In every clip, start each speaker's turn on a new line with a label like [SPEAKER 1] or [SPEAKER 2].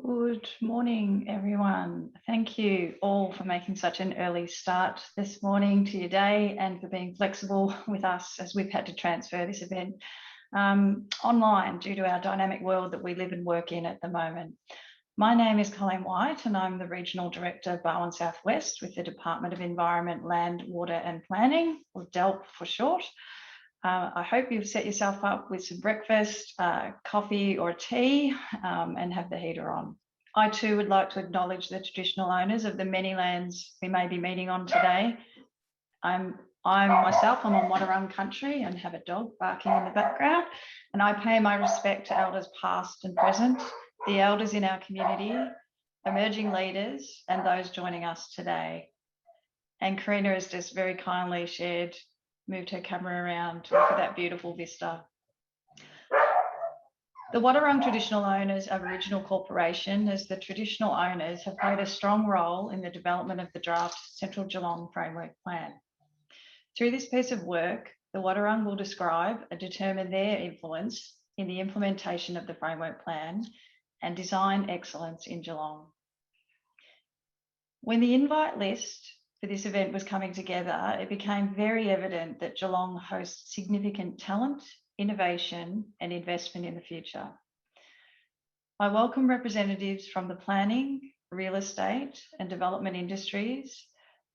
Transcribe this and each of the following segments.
[SPEAKER 1] Good morning, everyone. Thank you all for making such an early start this morning to your day and for being flexible with us as we've had to transfer this event online due to our dynamic world that we live and work in at the moment. My name is Colleen White and I'm the Regional Director of Barwon South West with the Department of Environment, Land, Water and Planning, or DELWP for short. I hope you've set yourself up with some breakfast, coffee or tea and have the heater on. I too would like to acknowledge the traditional owners of the many lands we may be meeting on today. I'm myself on Wadawurrung country and have a dog barking in the background, and I pay my respect to elders past and present, the elders in our community, emerging leaders and those joining us today. And Karina has just very kindly moved her camera around to look at that beautiful vista. The Wadawurrung Traditional Owners Aboriginal Corporation, as the traditional owners, have played a strong role in the development of the draft Central Geelong Framework Plan. Through this piece of work, the Wadawurrung will describe and determine their influence in the implementation of the Framework Plan and design excellence in Geelong. When the invite list for this event was coming together, it became very evident that Geelong hosts significant talent, innovation and investment in the future. I welcome representatives from the planning, real estate and development industries,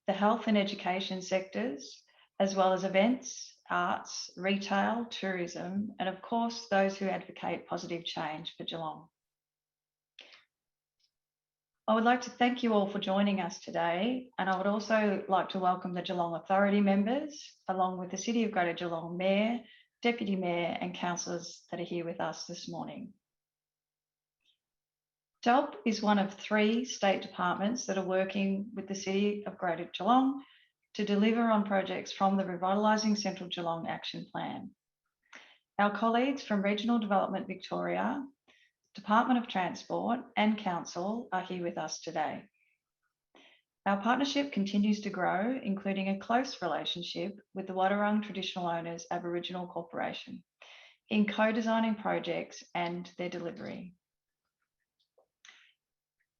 [SPEAKER 1] the health and education sectors, as well as events, arts, retail, tourism, and of course, those who advocate positive change for Geelong. I would like to thank you all for joining us today, and I would also like to welcome the Geelong Authority members, along with the City of Greater Geelong Mayor, Deputy Mayor and councillors that are here with us this morning. DELWP is one of 3 state departments that are working with the City of Greater Geelong to deliver on projects from the Revitalising Central Geelong Action Plan. Our colleagues from Regional Development Victoria, Department of Transport and Council are here with us today. Our partnership continues to grow, including a close relationship with the Wadawurrung Traditional Owners Aboriginal Corporation in co-designing projects and their delivery.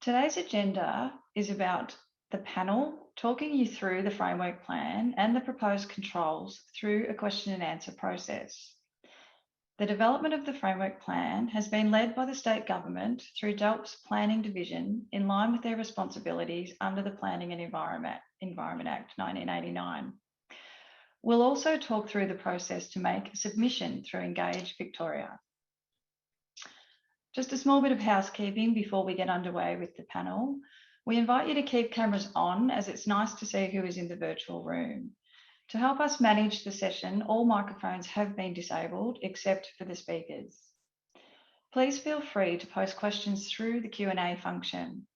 [SPEAKER 1] Today's agenda is about the panel talking you through the framework plan and the proposed controls through a question and answer process. The development of the framework plan has been led by the state government through DELWP's planning division in line with their responsibilities under the Planning and Environment Act 1989. We'll also talk through the process to make a submission through Engage Victoria. Just a small bit of housekeeping before we get underway with the panel. We invite you to keep cameras on as it's nice to see who is in the virtual room. To help us manage the session, all microphones have been disabled except for the speakers. Please feel free to post questions through the Q&A function.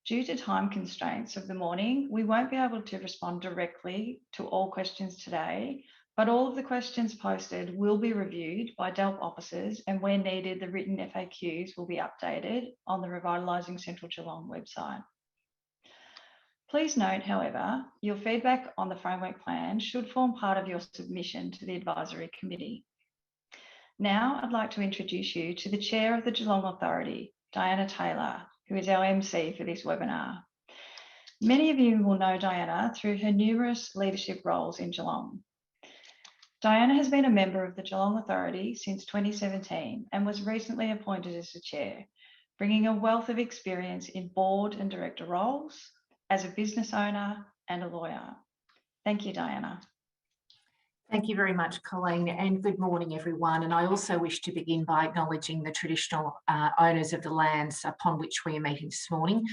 [SPEAKER 1] Due to time constraints of the morning, we won't be able to respond directly to all questions today, but all of the questions posted will be reviewed by DELWP officers, and where needed, the written FAQs will be updated on the Revitalising Central Geelong website. Please note, however, your feedback on the framework plan should form part of your submission to the advisory committee. Now, I'd like to introduce you to the Chair of the Geelong Authority, Diana Taylor, who is our MC for this webinar. Many of you will know Diana through her numerous leadership roles in Geelong. Diana has been a member of the Geelong Authority since 2017 and was recently appointed as the Chair, bringing a wealth of experience in board and director roles, as a business owner and a lawyer. Thank you, Diana.
[SPEAKER 2] Thank you very much, Colleen, and good morning, everyone. And I also wish to begin by acknowledging the traditional owners of the lands upon which we are meeting this morning.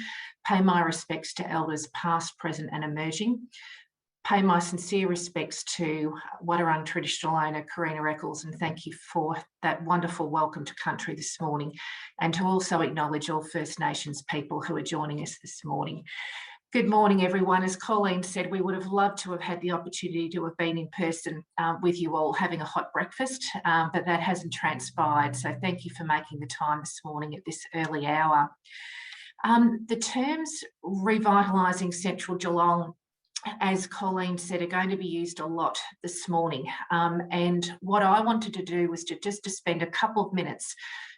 [SPEAKER 2] Pay my respects to elders past, present and emerging. Pay my sincere respects to Wadawurrung Traditional Owner Karina Eccles, and thank you for that wonderful welcome to country this morning, and to also acknowledge all First Nations people who are joining us this morning. Good morning, everyone. As Colleen said, we would have loved to have had the opportunity to have been in person with you all having a hot breakfast, but that hasn't transpired. So thank you for making the time this morning at this early hour. The terms Revitalising Central Geelong as Colleen said, are going to be used a lot this morning. And what I wanted to do was to spend a couple of minutes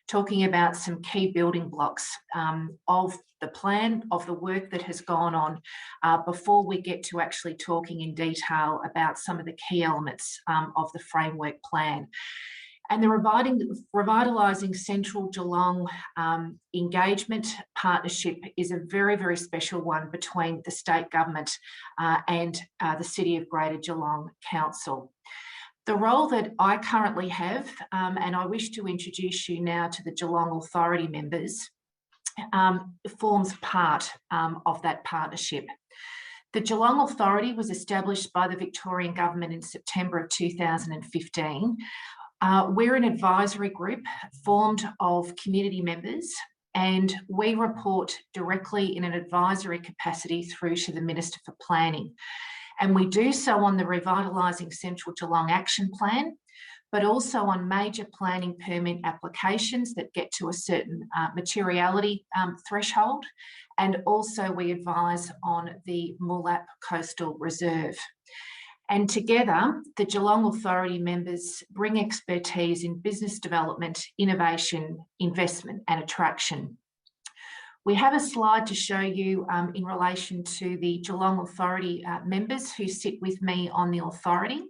[SPEAKER 2] talking about some key building blocks of the plan, of the work that has gone on before we get to actually talking in detail about some of the key elements of the framework plan. And the Revitalising Central Geelong engagement partnership is a very, very special one between the state government and the City of Greater Geelong Council. The role that I currently have, and I wish to introduce you now to the Geelong Authority members, forms part of that partnership. The Geelong Authority was established by the Victorian Government in September of 2015. We're an advisory group formed of community members, and we report directly in an advisory capacity through to the Minister for Planning. And we do so on the Revitalising Central Geelong Action Plan, but also on major planning permit applications that get to a certain materiality threshold. And also we advise on the Moolap Coastal Reserve. And together, the Geelong Authority members bring expertise in business development, innovation, investment and attraction. We have a slide to show you in relation to the Geelong Authority members who sit with me on the authority.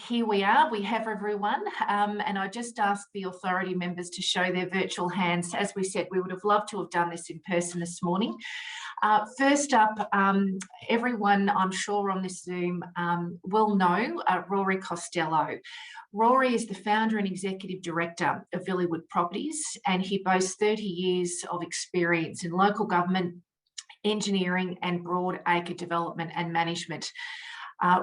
[SPEAKER 2] Here we are, we have everyone, and I just asked the authority members to show their virtual hands. As we said, we would have loved to have done this in person this morning. First up, everyone I'm sure on this Zoom will know Rory Costello. Rory is the founder and executive director of Villawood Properties, and he boasts 30 years of experience in local government, engineering and broad acre development and management.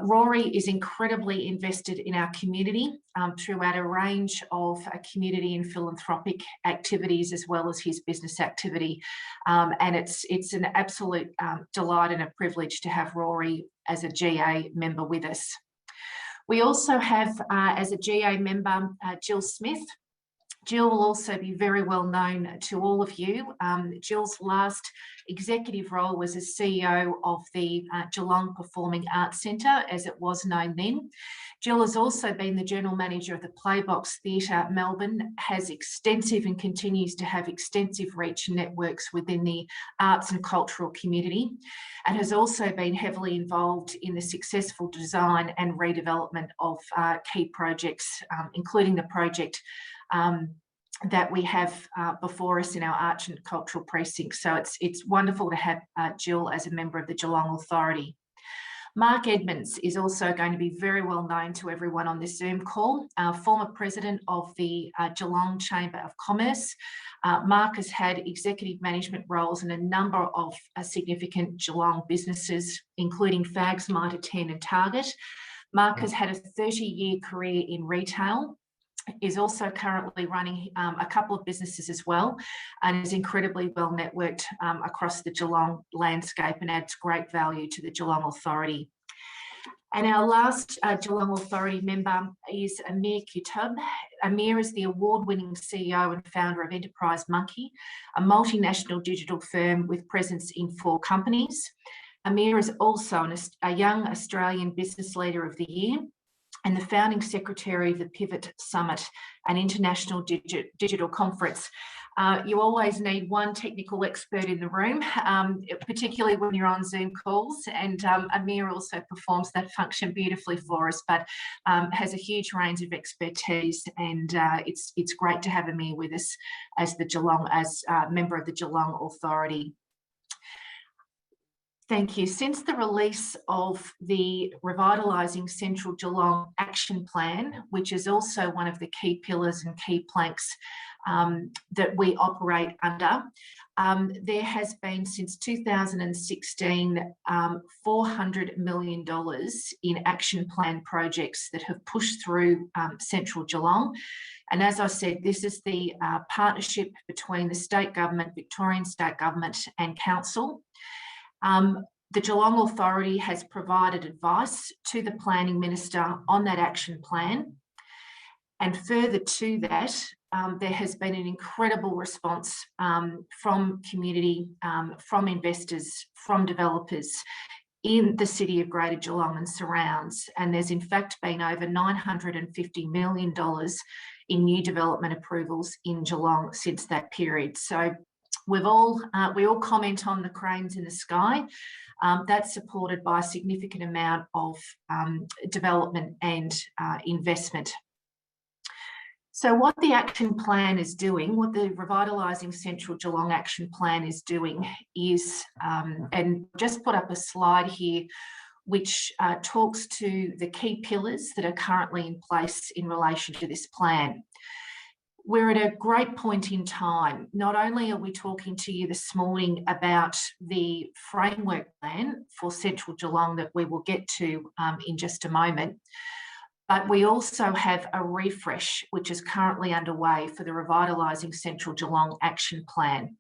[SPEAKER 2] Rory is incredibly invested in our community throughout a range of community and philanthropic activities, as well as his business activity. And it's an absolute delight and a privilege to have Rory as a GA member with us. We also have, as a GA member, Jill Smith. Jill will also be very well known to all of you. Jill's last executive role was as CEO of the Geelong Performing Arts Centre, as it was known then. Jill has also been the General Manager of the Playbox Theatre Melbourne, has extensive and continues to have extensive reach and networks within the arts and cultural community, and has also been heavily involved in the successful design and redevelopment of key projects, including the project that we have before us in our arts and cultural precinct. So it's wonderful to have Jill as a member of the Geelong Authority. Mark Edmonds is also going to be very well known to everyone on this Zoom call, former president of the Geelong Chamber of Commerce. Mark has had executive management roles in a number of significant Geelong businesses, including Fags, Mitre 10 and Target. Mark has had a 30-year career in retail, is also currently running a couple of businesses as well, and is incredibly well networked across the Geelong landscape and adds great value to the Geelong Authority. And our last Geelong Authority member is Amir Kutub. Amir is the award-winning CEO and founder of Enterprise Monkey, a multinational digital firm with presence in 4 companies. Amir is also a Young Australian Business Leader of the Year and the founding secretary of the Pivot Summit, an international digital conference. You always need one technical expert in the room, particularly when you're on Zoom calls, and Amir also performs that function beautifully for us, but has a huge range of expertise, and it's great to have Amir with us as member of the Geelong Authority. Thank you. Since the release of the Revitalising Central Geelong Action Plan, which is also one of the key pillars and key planks that we operate under, there has been since 2016 $400 million in action plan projects that have pushed through Central Geelong. And as I said, this is the partnership between the state government, Victorian State Government and Council. The Geelong Authority has provided advice to the Planning Minister on that action plan. And further to that, there has been an incredible response from community, from investors, from developers in the city of Greater Geelong and surrounds. And there's in fact been over $950 million in new development approvals in Geelong since that period. So we all comment on the cranes in the sky. That's supported by a significant amount of development and investment. So what the action plan is doing, what the Revitalising Central Geelong Action Plan is doing is, and just put up a slide here which talks to the key pillars that are currently in place in relation to this plan. We're at a great point in time. Not only are we talking to you this morning about the framework plan for Central Geelong that we will get to in just a moment, but we also have a refresh which is currently underway for the Revitalising Central Geelong Action Plan.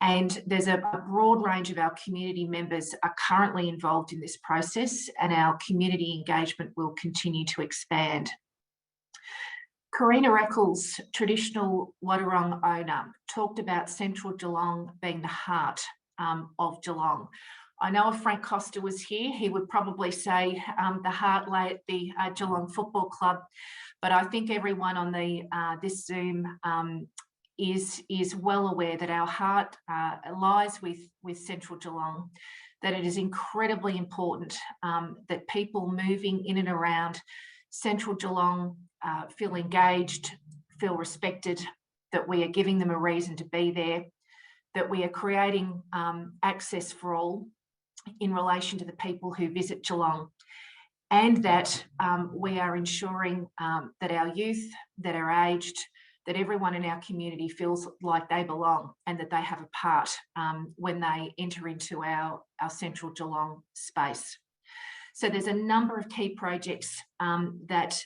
[SPEAKER 2] And there's a broad range of our community members are currently involved in this process, and our community engagement will continue to expand. Karina Eccles, traditional Wadawurrung owner, talked about Central Geelong being the heart of Geelong. I know if Frank Costa was here, he would probably say the heart lay at the Geelong Football Club, but I think everyone on this Zoom is well aware that our heart lies with Central Geelong, that it is incredibly important that people moving in and around Central Geelong feel engaged, feel respected, that we are giving them a reason to be there, that we are creating access for all in relation to the people who visit Geelong, and that we are ensuring that our youth that are aged, that everyone in our community feels like they belong and that they have a part when they enter into our Central Geelong space. So there's a number of key projects that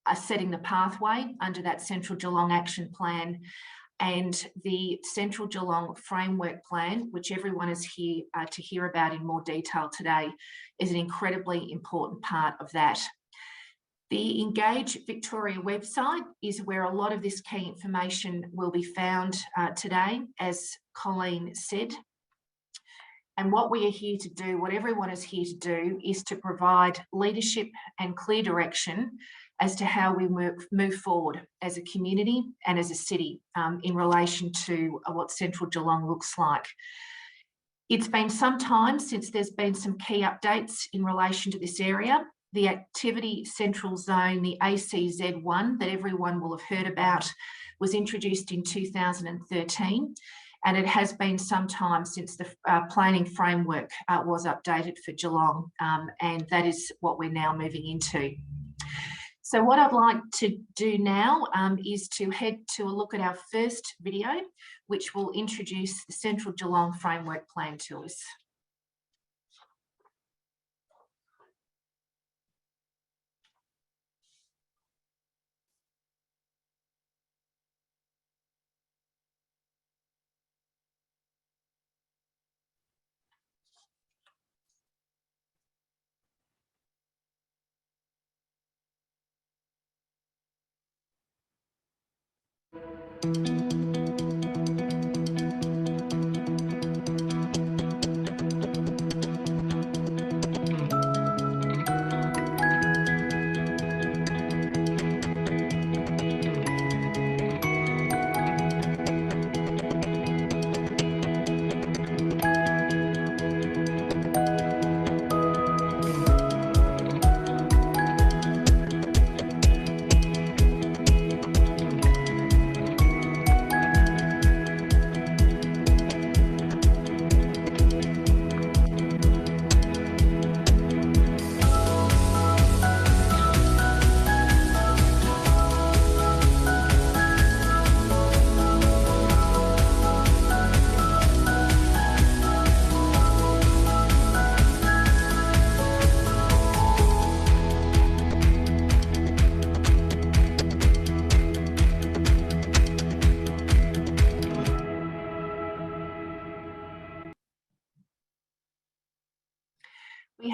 [SPEAKER 2] are setting the pathway under that Central Geelong Action Plan, and the Central Geelong Framework Plan, which everyone is here to hear about in more detail today, is an incredibly important part of that. The Engage Victoria website is where a lot of this key information will be found today, as Colleen said. And what we are here to do, what everyone is here to do, is to provide leadership and clear direction as to how we move forward as a community and as a city in relation to what Central Geelong looks like. It's been some time since there's been some key updates in relation to this area. The Activity Central Zone, the ACZ1, that everyone will have heard about, was introduced in 2013. And it has been some time since the planning framework was updated for Geelong, and that is what we're now moving into. So what I'd like to do now is to head to a look at our first video, which will introduce the Central Geelong Framework Plan to us.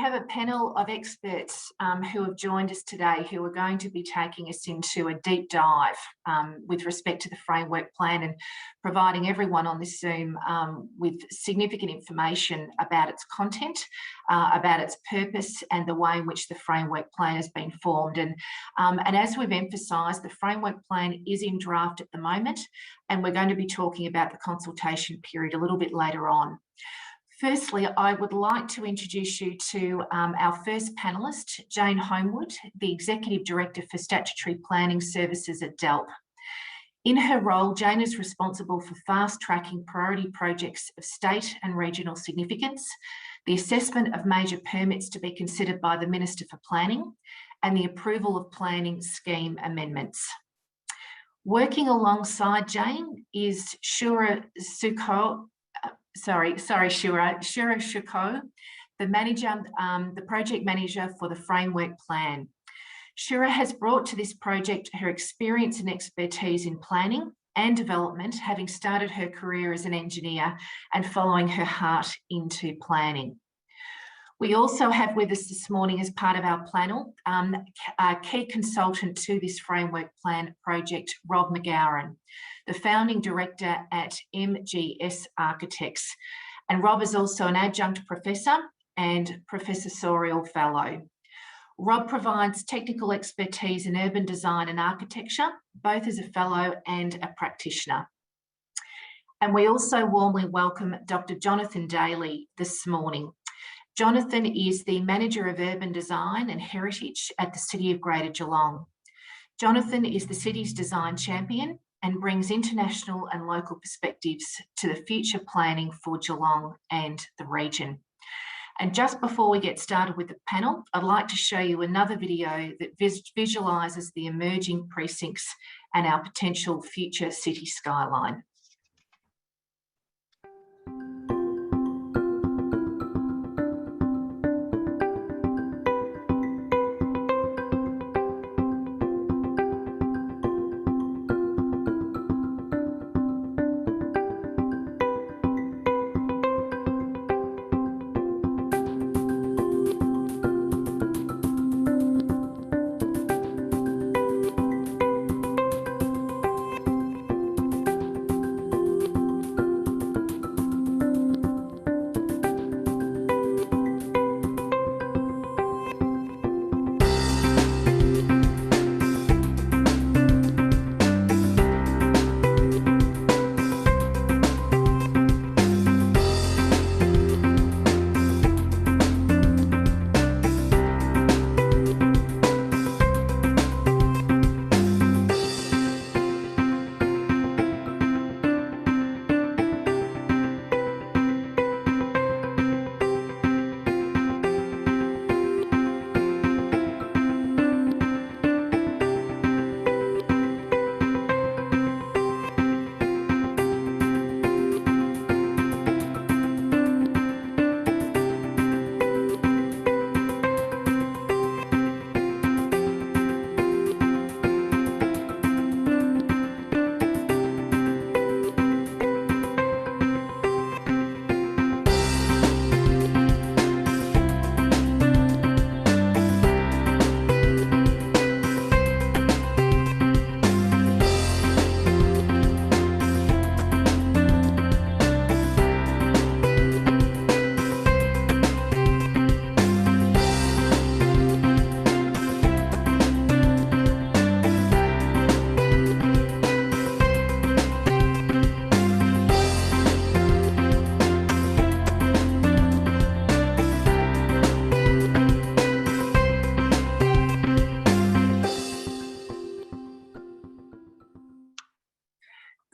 [SPEAKER 2] have a panel of experts who have joined us today who are going to be taking us into a deep dive with respect to the framework plan and providing everyone on this Zoom with significant information about its content, about its purpose and the way in which the framework plan has been formed. And as we've emphasised, the framework plan is in draft at the moment, and we're going to be talking about the consultation period a little bit later on. Firstly, I would like to introduce you to our first panellist, Jane Homewood, the Executive Director for Statutory Planning Services at DELWP. In her role, Jane is responsible for fast-tracking priority projects of state and regional significance, the assessment of major permits to be considered by the Minister for Planning, and the approval of planning scheme amendments. Working alongside Jane is Shura Shuko, the project manager for the framework plan. Shura has brought to this project her experience and expertise in planning and development, having started her career as an engineer and following her heart into planning. We also have with us this morning, as part of our panel, a key consultant to this framework plan project, Rob McGowan, the founding director at MGS Architects. And Rob is also an adjunct professor and professorial fellow. Rob provides technical expertise in urban design and architecture, both as a fellow and a practitioner. And we also warmly welcome Dr. Jonathan Daly this morning. Jonathan is the Manager of Urban Design and Heritage at the City of Greater Geelong. Jonathan is the city's design champion and brings international and local perspectives to the future planning for Geelong and the region. And just before we get started with the panel, I'd like to show you another video that visualises the emerging precincts and our potential future city skyline.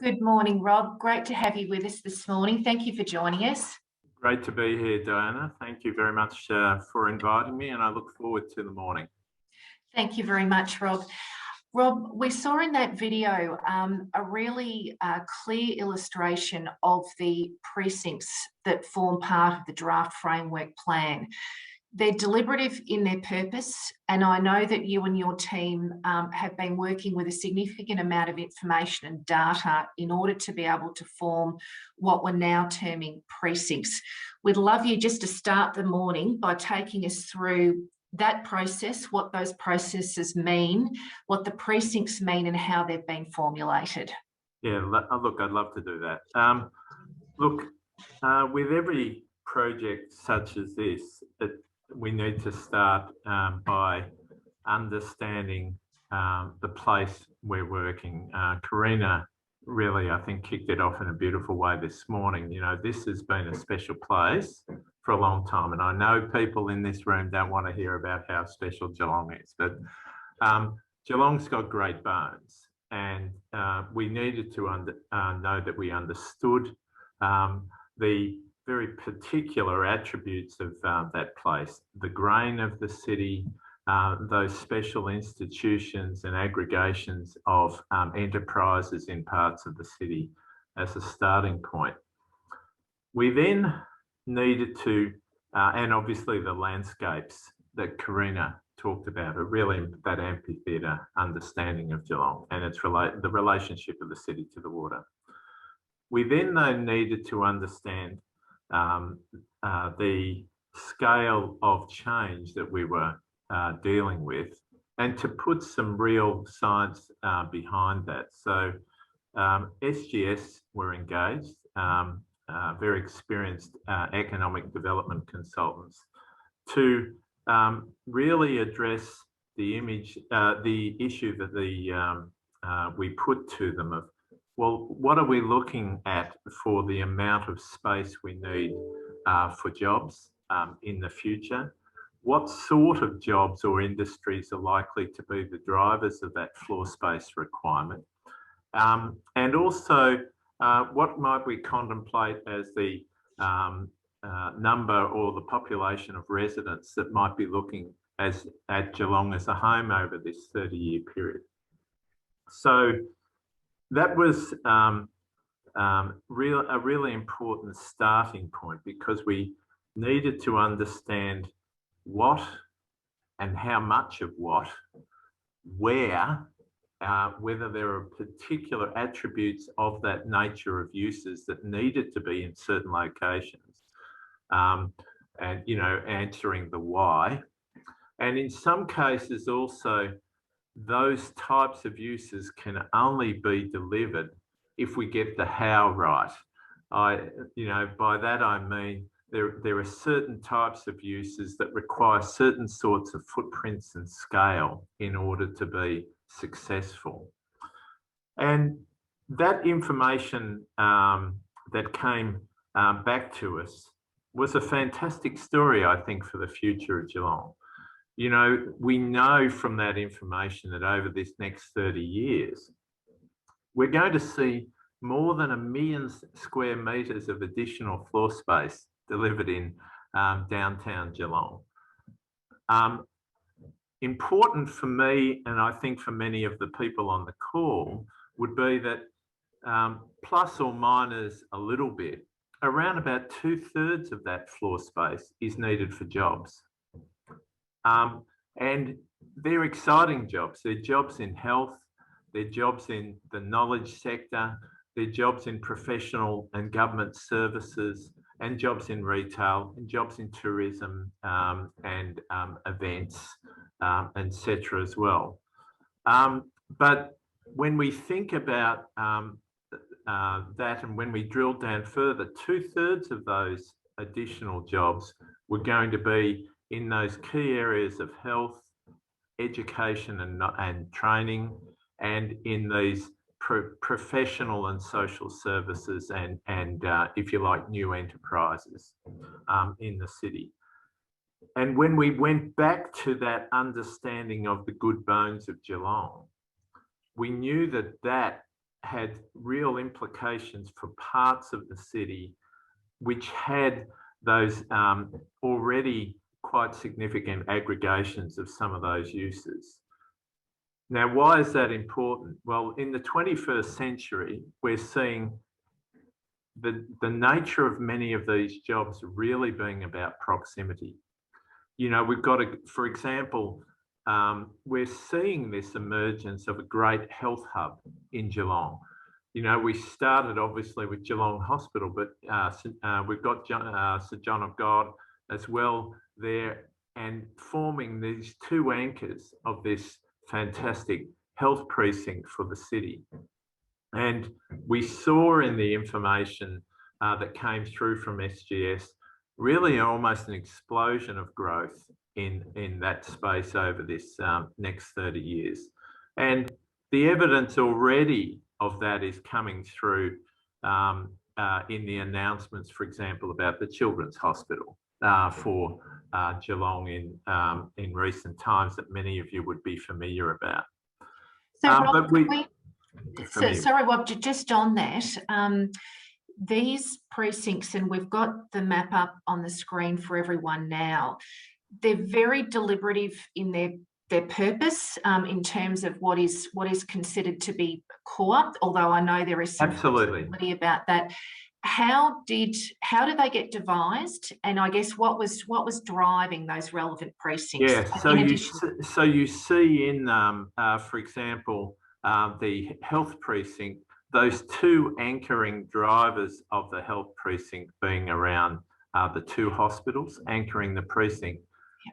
[SPEAKER 2] Good morning, Rob. Great to have you with us this morning. Thank you for joining us.
[SPEAKER 3] Great to be here, Diana. Thank you very much for inviting me, and I look forward to the morning.
[SPEAKER 2] Thank you very much, Rob. Rob, we saw in that video a really clear illustration of the precincts that form part of the draft framework plan. They're deliberative in their purpose, and I know that you and your team have been working with a significant amount of information and data in order to be able to form what we're now terming precincts. We'd love you just to start the morning by taking us through that process, what those processes mean, what the precincts mean, and how they've been formulated.
[SPEAKER 3] Yeah, look, I'd love to do that. Look, with every project such as this, we need to start by understanding the place we're working. Karina really, I think, kicked it off in a beautiful way this morning. You know, this has been a special place for a long time, and I know people in this room don't want to hear about how special Geelong is, but Geelong's got great bones, and we needed to know that we understood the very particular attributes of that place, the grain of the city, those special institutions and aggregations of enterprises in parts of the city as a starting point. We then needed to, and obviously the landscapes that Karina talked about are really that amphitheatre understanding of Geelong and its the relationship of the city to the water. We then though needed to understand the scale of change that we were dealing with, and to put some real science behind that. So SGS were engaged, very experienced economic development consultants, to really address the issue that we put to them of, well, what are we looking at for the amount of space we need for jobs in the future? What sort of jobs or industries are likely to be the drivers of that floor space requirement? And also, what might we contemplate as the number or the population of residents that might be looking at Geelong as a home over this 30-year period? So that was a really important starting point, because we needed to understand what and how much of what, where, whether there are particular attributes of that nature of uses that needed to be in certain locations, and, you know, answering the why. And in some cases also, those types of uses can only be delivered if we get the how right. You know, by that I mean there are certain types of uses that require certain sorts of footprints and scale in order to be successful. And that information that came back to us was a fantastic story, I think, for the future of Geelong. You know, we know from that information that over this next 30 years, we're going to see more than 1 million square metres of additional floor space delivered in downtown Geelong. Important for me, and I think for many of the people on the call, would be that plus or minus a little bit, around about 2/3 of that floor space is needed for jobs. And they're exciting jobs. They're jobs in health, they're jobs in the knowledge sector, they're jobs in professional and government services, and jobs in retail, and jobs in tourism and events, etc. as well. But when we think about that, and when we drill down further, 2/3 of those additional jobs were going to be in those key areas of health, education and training, and in these professional and social services and if you like, new enterprises in the city. And when we went back to that understanding of the good bones of Geelong, we knew that that had real implications for parts of the city which had those already quite significant aggregations of some of those uses. Now, why is that important? Well, in the 21st century, we're seeing the nature of many of these jobs really being about proximity. you know, we've got for example, we're seeing this emergence of a great health hub in Geelong. You know, we started obviously with Geelong Hospital, but we've got St John of God as well there, and forming these two anchors of this fantastic health precinct for the city. And we saw in the information that came through from SGS really almost an explosion of growth in that space over this next 30 years. And the evidence already of that is coming through in the announcements, for example, about the Children's Hospital for Geelong in recent times that many of you would be familiar about.
[SPEAKER 2] So Rob, sorry, Rob, just on that, these precincts, and we've got the map up on the screen for everyone now, they're very deliberative in their purpose in terms of what is considered to be core, although I know there is some flexibility about that. How did they get devised, and I guess what was driving those relevant precincts?
[SPEAKER 3] Yeah, so you see in for example the health precinct, those two anchoring drivers of the health precinct being around the two hospitals anchoring the precinct,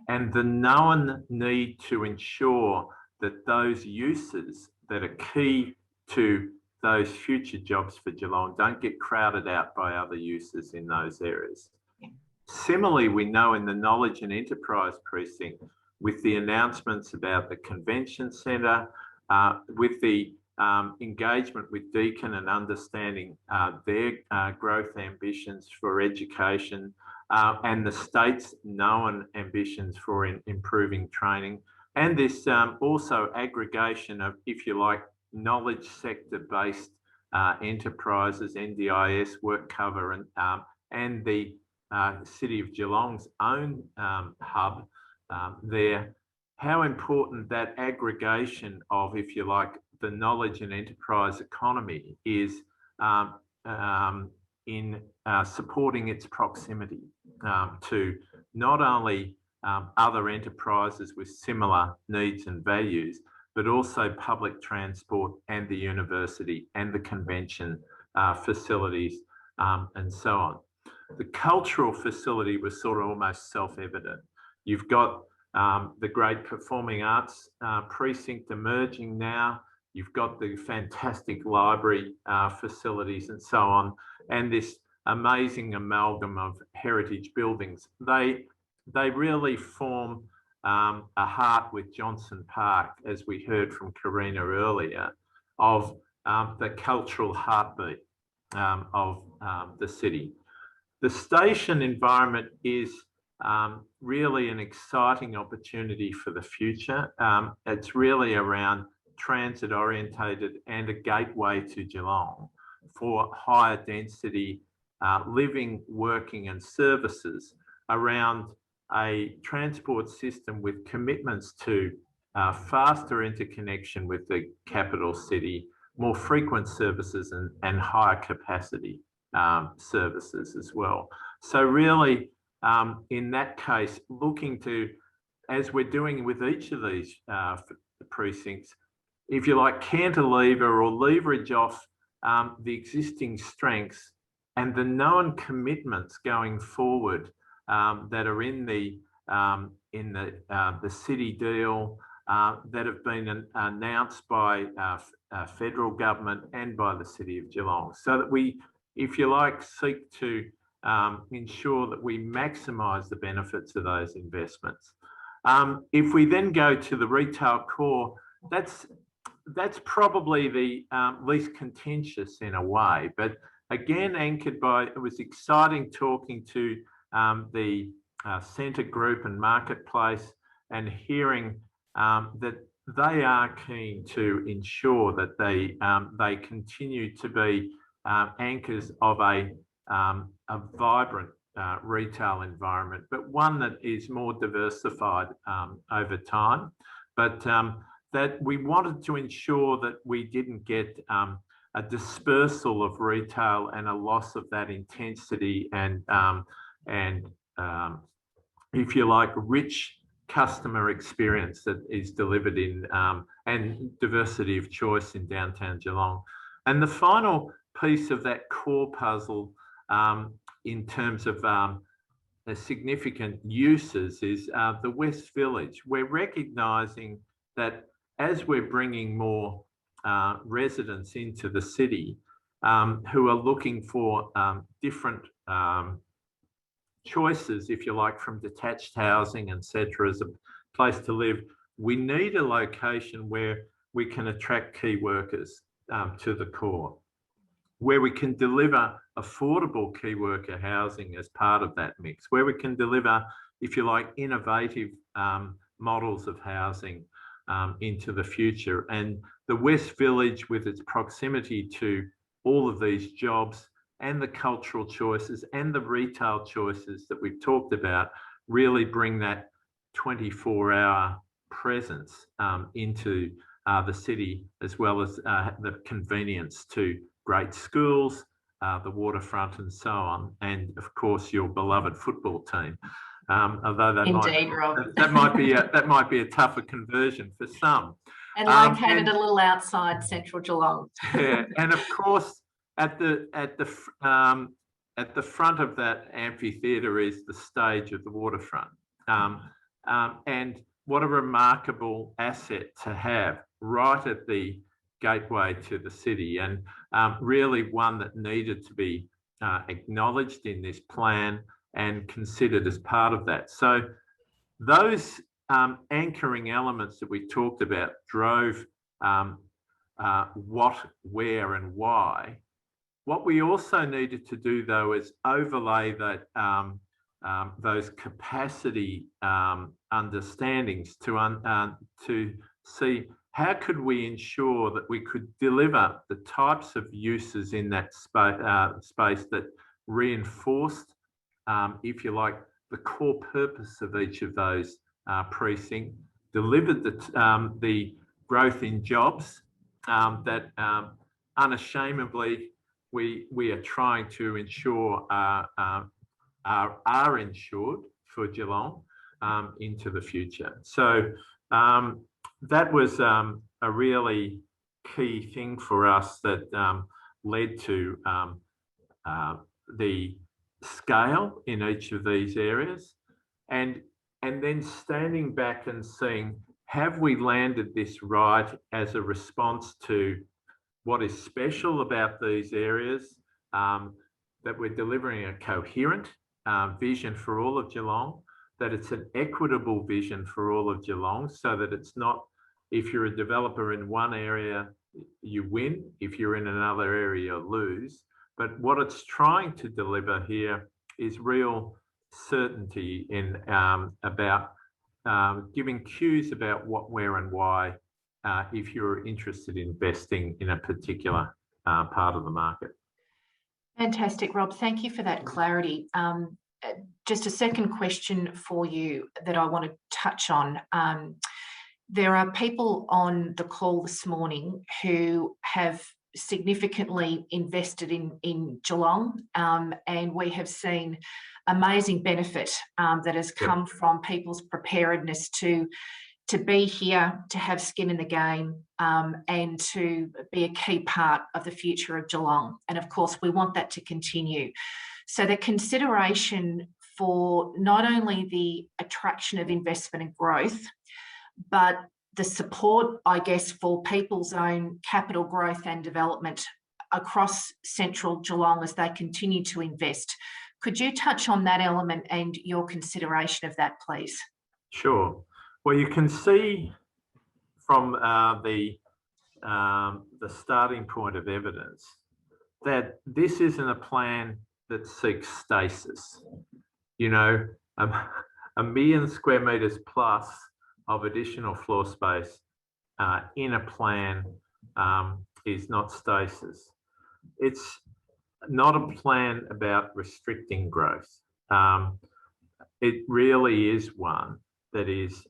[SPEAKER 3] and the known need to ensure that those uses that are key to those future jobs for Geelong don't get crowded out by other uses in those areas. Similarly, we know in the knowledge and enterprise precinct, with the announcements about the convention centre, with the engagement with Deakin and understanding their growth ambitions for education, and the state's known ambitions for improving training, and this also aggregation of, if you like, knowledge sector-based enterprises, NDIS, WorkCover, and the City of Geelong's own hub there. How important that aggregation of, if you like, the knowledge and enterprise economy is in supporting its proximity to not only other enterprises with similar needs and values, but also public transport and the university and the convention facilities and so on. The cultural facility was sort of almost self-evident. You've got the great performing arts precinct emerging now. You've got the fantastic library facilities and so on, and this amazing amalgam of heritage buildings. They really form a heart with Johnson Park, as we heard from Karina earlier, of the cultural heartbeat of the city. The station environment is really an exciting opportunity for the future. It's really around transit orientated and a gateway to Geelong for higher density living, working and services around a transport system with commitments to faster interconnection with the capital city, more frequent services and higher capacity services as well. So really, in that case, looking to, as we're doing with each of these precincts, if you like, cantilever or leverage off the existing strengths and the known commitments going forward that are in the city deal that have been announced by federal government and by the City of Geelong, so that we, if you like, seek to ensure that we maximise the benefits of those investments. If we then go to the retail core, that's probably the least contentious in a way, but again anchored by, it was exciting talking to the centre group and marketplace and hearing that they are keen to ensure that they continue to be anchors of a vibrant retail environment, but one that is more diversified over time. But that we wanted to ensure that we didn't get a dispersal of retail and a loss of that intensity and if you like, rich customer experience that is delivered in and diversity of choice in downtown Geelong. And the final piece of that core puzzle in terms of the significant uses is the West Village. We're recognising that as we're bringing more residents into the city who are looking for different choices, if you like, from detached housing, etc., as a place to live, we need a location where we can attract key workers to the core, where we can deliver affordable key worker housing as part of that mix, where we can deliver, if you like, innovative models of housing into the future. And the West Village, with its proximity to all of these jobs and the cultural choices and the retail choices that we've talked about, really bring that 24-hour presence into the city, as well as the convenience to great schools, the waterfront and so on, and of course your beloved football team. Although that might be a tougher conversion for some.
[SPEAKER 2] And located a little outside Central Geelong.
[SPEAKER 3] Yeah, and of course at the front of that amphitheatre is the stage of the waterfront, and what a remarkable asset to have right at the gateway to the city, and really one that needed to be acknowledged in this plan and considered as part of that. So those anchoring elements that we talked about drove what, where and why. What we also needed to do, though, is overlay that those capacity understandings to see how could we ensure that we could deliver the types of uses in that space that reinforced, if you like, the core purpose of each of those precincts, delivered the growth in jobs that unashamedly we are trying to ensure are ensured for Geelong into the future. So that was a really key thing for us that led to the scale in each of these areas, and then standing back and seeing, have we landed this right as a response to what is special about these areas, that we're delivering a coherent vision for all of Geelong, that it's an equitable vision for all of Geelong, so that it's not, if you're a developer in one area, you win, if you're in another area, you lose. But what it's trying to deliver here is real certainty in about giving cues about what, where and why, if you're interested in investing in a particular part of the market.
[SPEAKER 2] Fantastic, Rob. Thank you for that clarity. Just a second question for you that I want to touch on. There are people on the call this morning who have significantly invested in Geelong, and we have seen amazing benefit that has come from people's preparedness to be here, to have skin in the game, and to be a key part of the future of Geelong. And of course, we want that to continue. So the consideration for not only the attraction of investment and growth, but the support, I guess, for people's own capital growth and development across Central Geelong as they continue to invest. Could you touch on that element and your consideration of that, please?
[SPEAKER 3] Sure. Well, you can see from the starting point of evidence that this isn't a plan that seeks stasis. You know, 1 million square metres plus of additional floor space in a plan is not stasis. It's not a plan about restricting growth. It really is one that is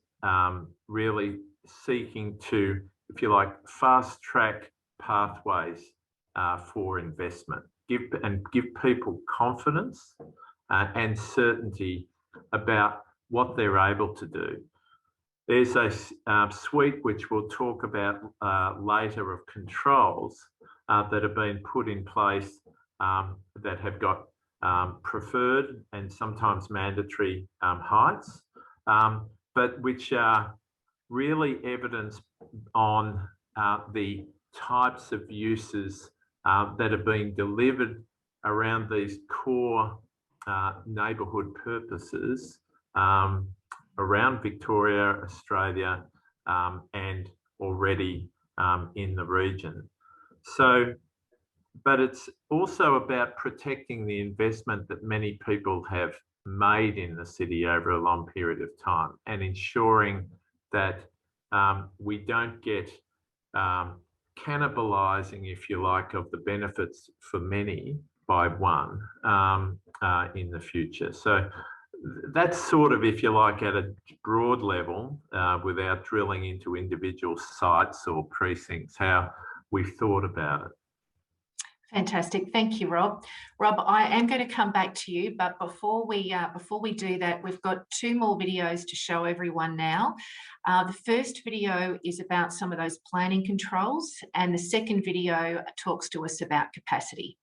[SPEAKER 3] really seeking to, if you like, fast track pathways for investment, give people confidence and certainty about what they're able to do. There's a suite which we'll talk about later of controls that have been put in place that have got preferred and sometimes mandatory heights, but which are really evidence on the types of uses that are being delivered around these core neighbourhood purposes around Victoria, Australia, and already in the region. So, but it's also about protecting the investment that many people have made in the city over a long period of time and ensuring that we don't get cannibalising, if you like, of the benefits for many by one in the future. So that's sort of, if you like, at a broad level, without drilling into individual sites or precincts, how we've thought about it.
[SPEAKER 2] Fantastic. Thank you, Rob. Rob, I am going to come back to you, but before we do that, we've got 2 more videos to show everyone now. The first video is about some of those planning controls, and the second video talks to us about capacity.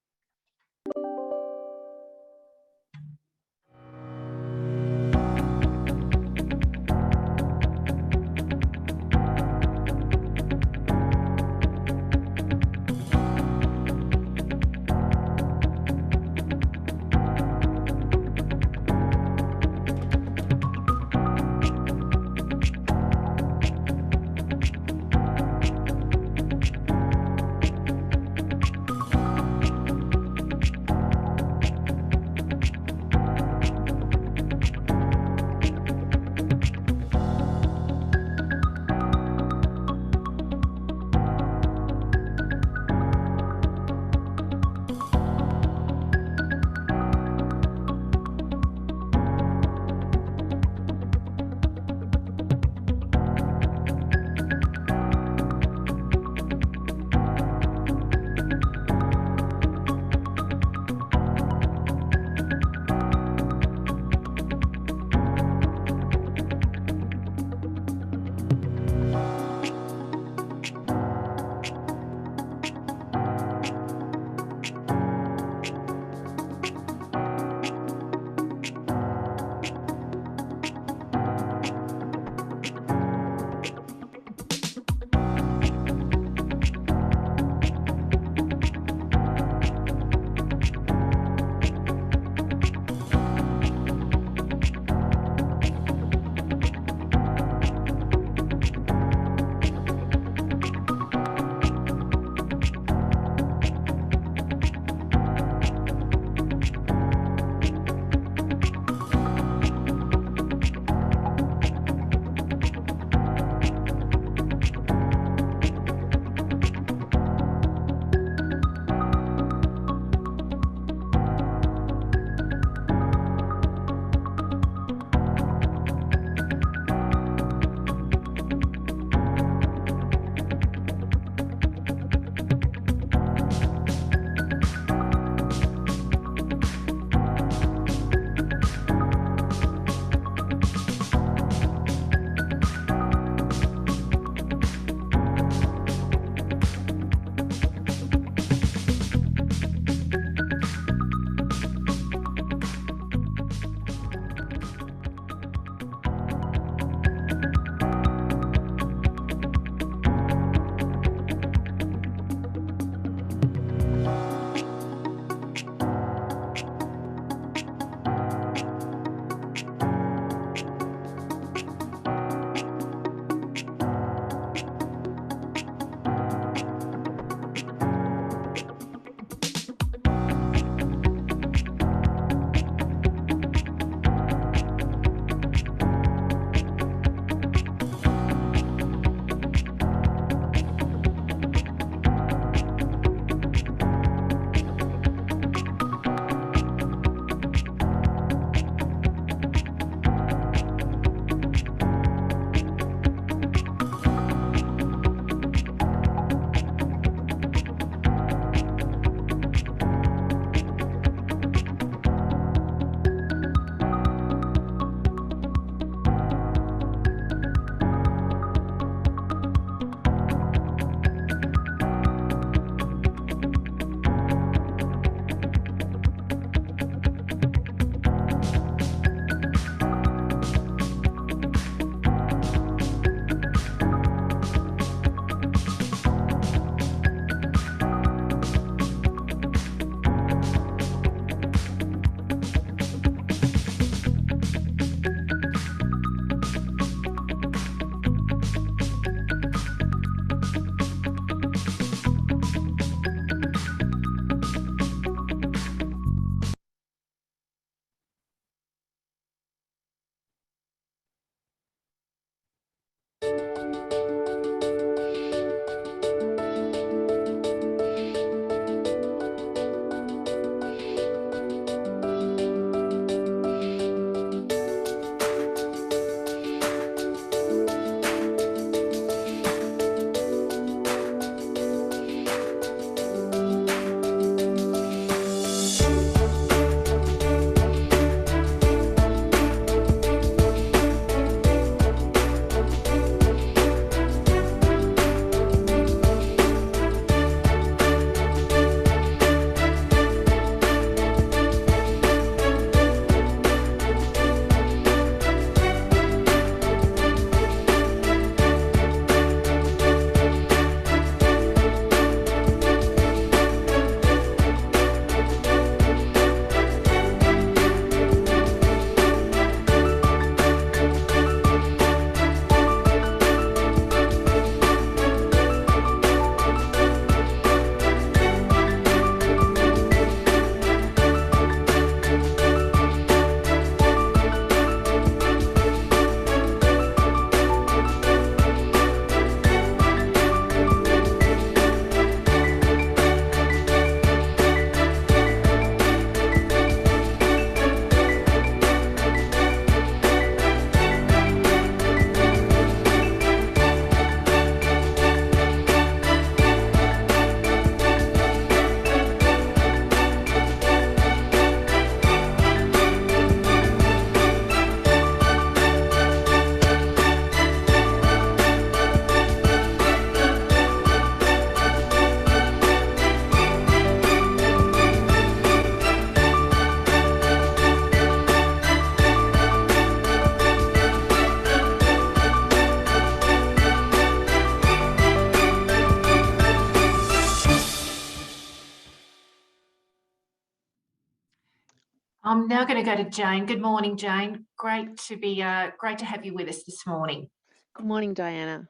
[SPEAKER 2] I'm now going to go to Jane. Good morning, Jane. Great to have you with us this morning.
[SPEAKER 4] Good morning, Diana.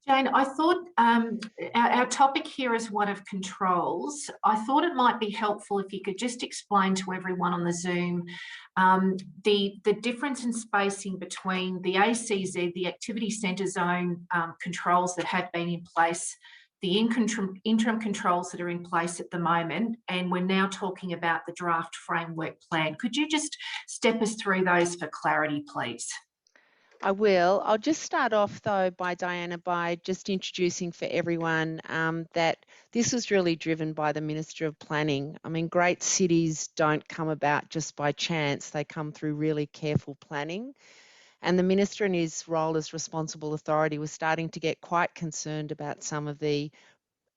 [SPEAKER 2] Jane, I thought our topic here is one of controls. I thought it might be helpful if you could just explain to everyone on the Zoom the difference in spacing between the ACZ, the activity centre zone controls that have been in place, the interim controls that are in place at the moment, and we're now talking about the draft framework plan. Could you just step us through those for clarity, please?
[SPEAKER 4] I will. I'll just start off though by Diana by just introducing for everyone that this was really driven by the Minister of Planning. I mean, great cities don't come about just by chance. They come through really careful planning. And the Minister in his role as responsible authority was starting to get quite concerned about some of the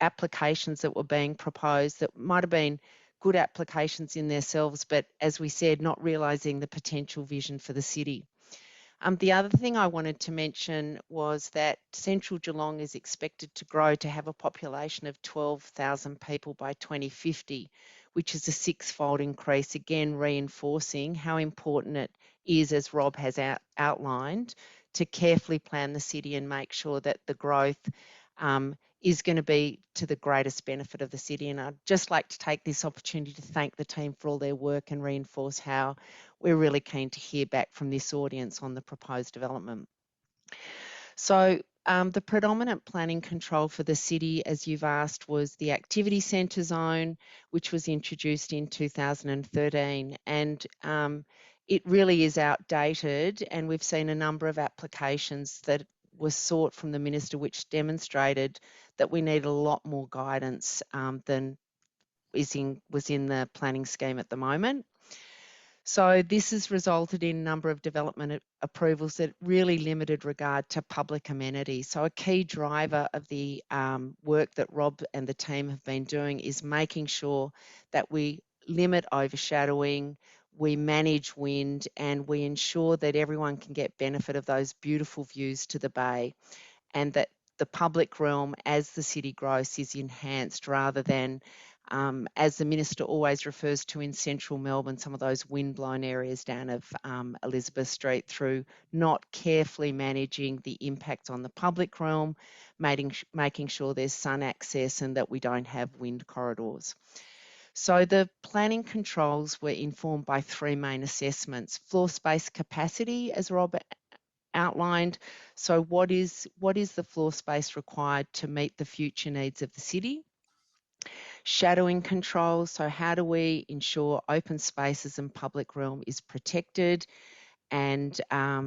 [SPEAKER 4] applications that were being proposed that might have been good applications in themselves, but as we said, not realising the potential vision for the city. The other thing I wanted to mention was that Central Geelong is expected to grow to have a population of 12,000 people by 2050, which is a six-fold increase, again reinforcing how important it is, as Rob has outlined, to carefully plan the city and make sure that the growth is going to be to the greatest benefit of the city. And I'd just like to take this opportunity to thank the team for all their work and reinforce how we're really keen to hear back from this audience on the proposed development. So the predominant planning control for the city, as you've asked, was the activity centre zone, which was introduced in 2013. And it really is outdated, and we've seen a number of applications that was sought from the Minister, which demonstrated that we need a lot more guidance than was in the planning scheme at the moment. So this has resulted in a number of development approvals that really limited regard to public amenities. So a key driver of the work that Rob and the team have been doing is making sure that we limit overshadowing, we manage wind, and we ensure that everyone can get benefit of those beautiful views to the bay, and that the public realm as the city grows is enhanced rather than, as the Minister always refers to in central Melbourne, some of those wind-blown areas down of Elizabeth Street, through not carefully managing the impact on the public realm, making sure there's sun access and that we don't have wind corridors. So the planning controls were informed by three main assessments: floor space capacity, as Rob outlined. So what is the floor space required to meet the future needs of the city? Shadowing control, so how do we ensure open spaces and public realm is protected, and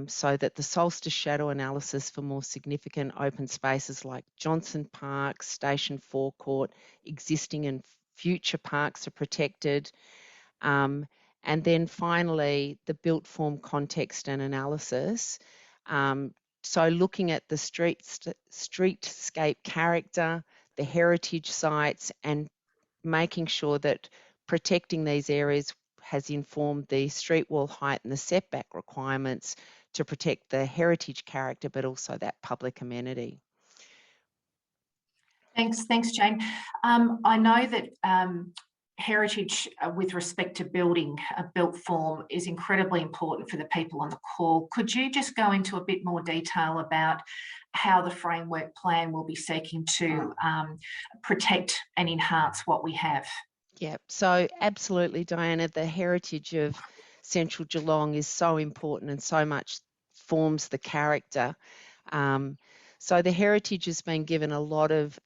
[SPEAKER 4] so that the solstice shadow analysis for more significant open spaces like Johnson Park, Station Forecourt, existing and future parks are protected. And then finally, the built form context and analysis. So looking at the streetscape character, the heritage sites, and making sure that protecting these areas has informed the street wall height and the setback requirements to protect the heritage character, but also that public amenity.
[SPEAKER 2] Thanks, Jane. I know that heritage with respect to building a built form is incredibly important for the people on the call. Could you just go into a bit more detail about how the framework plan will be seeking to protect and enhance what we have?
[SPEAKER 4] Yeah, so absolutely, Diana, the heritage of Central Geelong is so important and so much forms the character. So the heritage has been given a lot of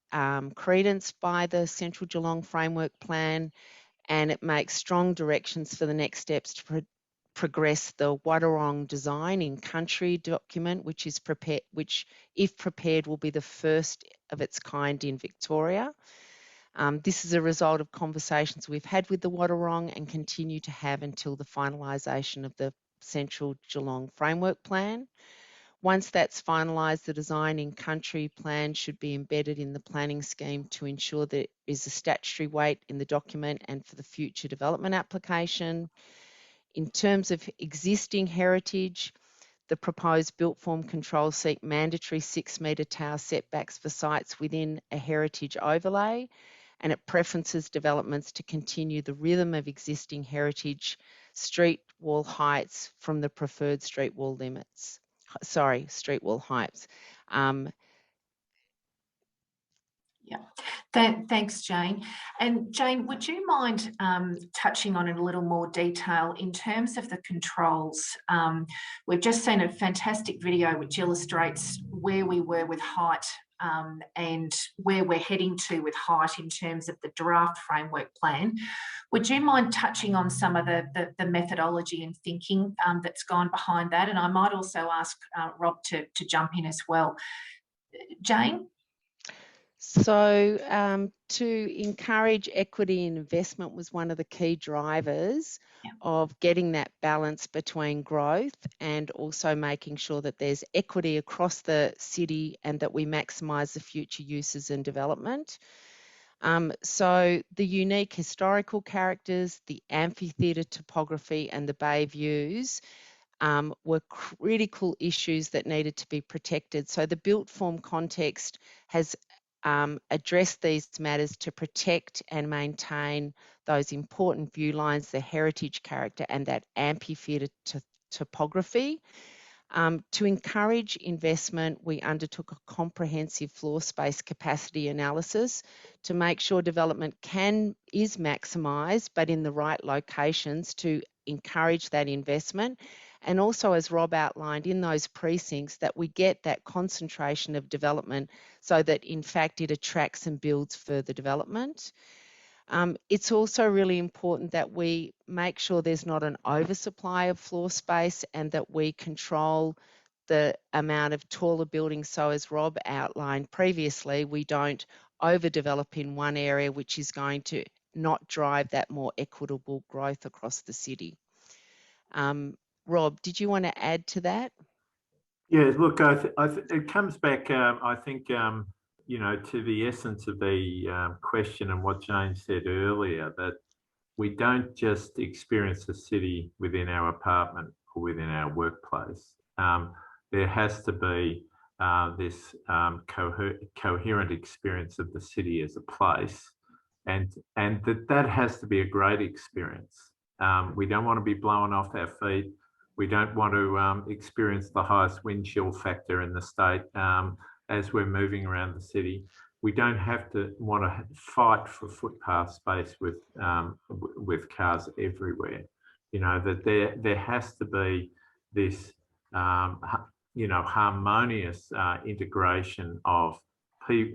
[SPEAKER 4] credence by the Central Geelong Framework Plan, and it makes strong directions for the next steps to progress the Wadawurrung design in country document, which if prepared will be the first of its kind in Victoria. This is a result of conversations we've had with the Wadawurrung and continue to have until the finalisation of the Central Geelong Framework Plan. Once that's finalised, the design in country plan should be embedded in the planning scheme to ensure there is a statutory weight in the document and for the future development application. In terms of existing heritage, the proposed built form controls seek mandatory 6 metre tower setbacks for sites within a heritage overlay, and it preferences developments to continue the rhythm of existing heritage street wall heights from the preferred street wall limits. Sorry, street wall heights.
[SPEAKER 2] Yeah, thanks, Jane. And Jane, would you mind touching on in a little more detail in terms of the controls? We've just seen a fantastic video which illustrates where we were with height and where we're heading to with height in terms of the draft framework plan. Would you mind touching on some of the methodology and thinking that's gone behind that? And I might also ask Rob to jump in as well. Jane?
[SPEAKER 4] So to encourage equity and investment was one of the key drivers of getting that balance between growth and also making sure that there's equity across the city and that we maximise the future uses and development. So the unique historical characters, the amphitheatre topography and the bay views were critical issues that needed to be protected. So the built form context has addressed these matters to protect and maintain those important view lines, the heritage character and that amphitheatre topography. To encourage investment, we undertook a comprehensive floor space capacity analysis to make sure development is maximised, but in the right locations to encourage that investment. And also, as Rob outlined, in those precincts that we get that concentration of development so that in fact it attracts and builds further development. It's also really important that we make sure there's not an oversupply of floor space and that we control the amount of taller buildings. So as Rob outlined previously, we don't overdevelop in one area, which is going to not drive that more equitable growth across the city. Rob, did you want to add to that?
[SPEAKER 3] Yeah, look, it comes back, I think, you know, to the essence of the question and what Jane said earlier, that we don't just experience the city within our apartment or within our workplace. There has to be this coherent experience of the city as a place, and that has to be a great experience. We don't want to be blown off our feet. We don't want to experience the highest wind chill factor in the state as we're moving around the city. We don't have to want to fight for footpath space with cars everywhere. You know, that there has to be this, harmonious integration of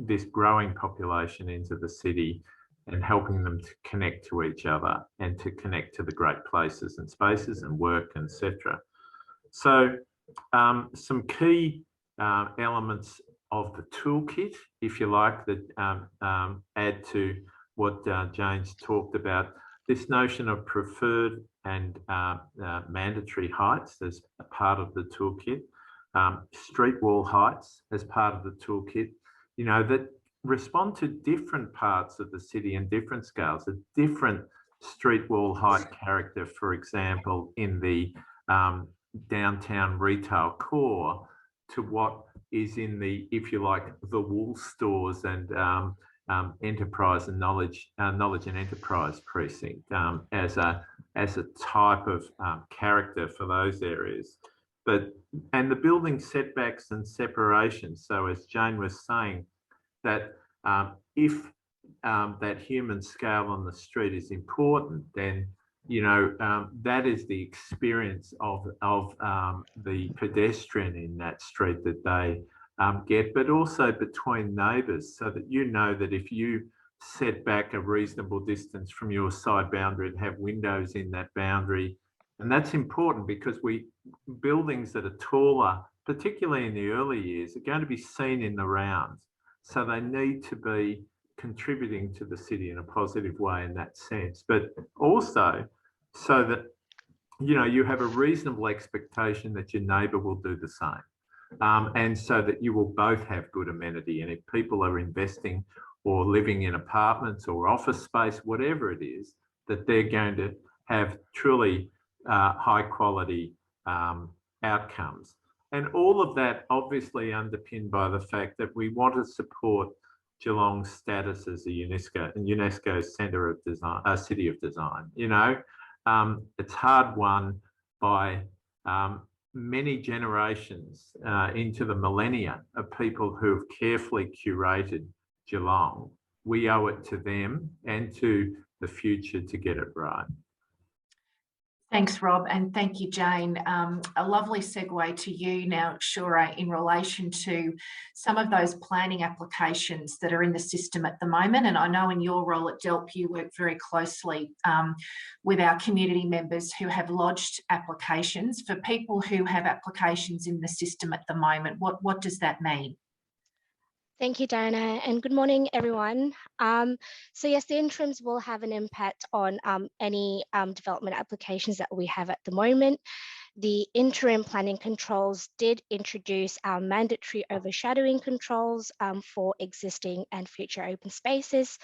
[SPEAKER 3] this growing population into the city and helping them to connect to each other and to connect to the great places and spaces and work, etc. So some key elements of the toolkit, if you like, that add to what Jane's talked about. This notion of preferred and mandatory heights as a part of the toolkit, street wall heights as part of the toolkit, that respond to different parts of the city and different scales, a different street wall height character, for example, in the downtown retail core to what is in the, if you like, the wool stores and enterprise and knowledge and enterprise precinct as a type of character for those areas. And the building setbacks and separations. So as Jane was saying, that if that human scale on the street is important, then that is the experience of the pedestrian in that street that they get, but also between neighbours, so that that if you set back a reasonable distance from your side boundary and have windows in that boundary, and that's important because buildings that are taller, particularly in the early years, are going to be seen in the round. So they need to be contributing to the city in a positive way in that sense, but also so that, you have a reasonable expectation that your neighbour will do the same. And so that you will both have good amenity. And if people are investing or living in apartments or office space, whatever it is, that they're going to have truly high quality outcomes. And all of that obviously underpinned by the fact that we want to support Geelong's status as a UNESCO Centre of Design, a City of Design. It's hard won by many generations into the millennia of people who have carefully curated Geelong. We owe it to them and to the future to get it right.
[SPEAKER 2] Thanks, Rob, and thank you, Jane. A lovely segue to you now, Shura, in relation to some of those planning applications that are in the system at the moment. And I know in your role at DELWP, you work very closely with our community members who have lodged applications. For people who have applications in the system at the moment, what does that mean?
[SPEAKER 5] Thank you, Diana, and good morning, everyone. So yes, the interims will have an impact on any development applications that we have at the moment. The interim planning controls did introduce mandatory overshadowing controls for existing and future open spaces,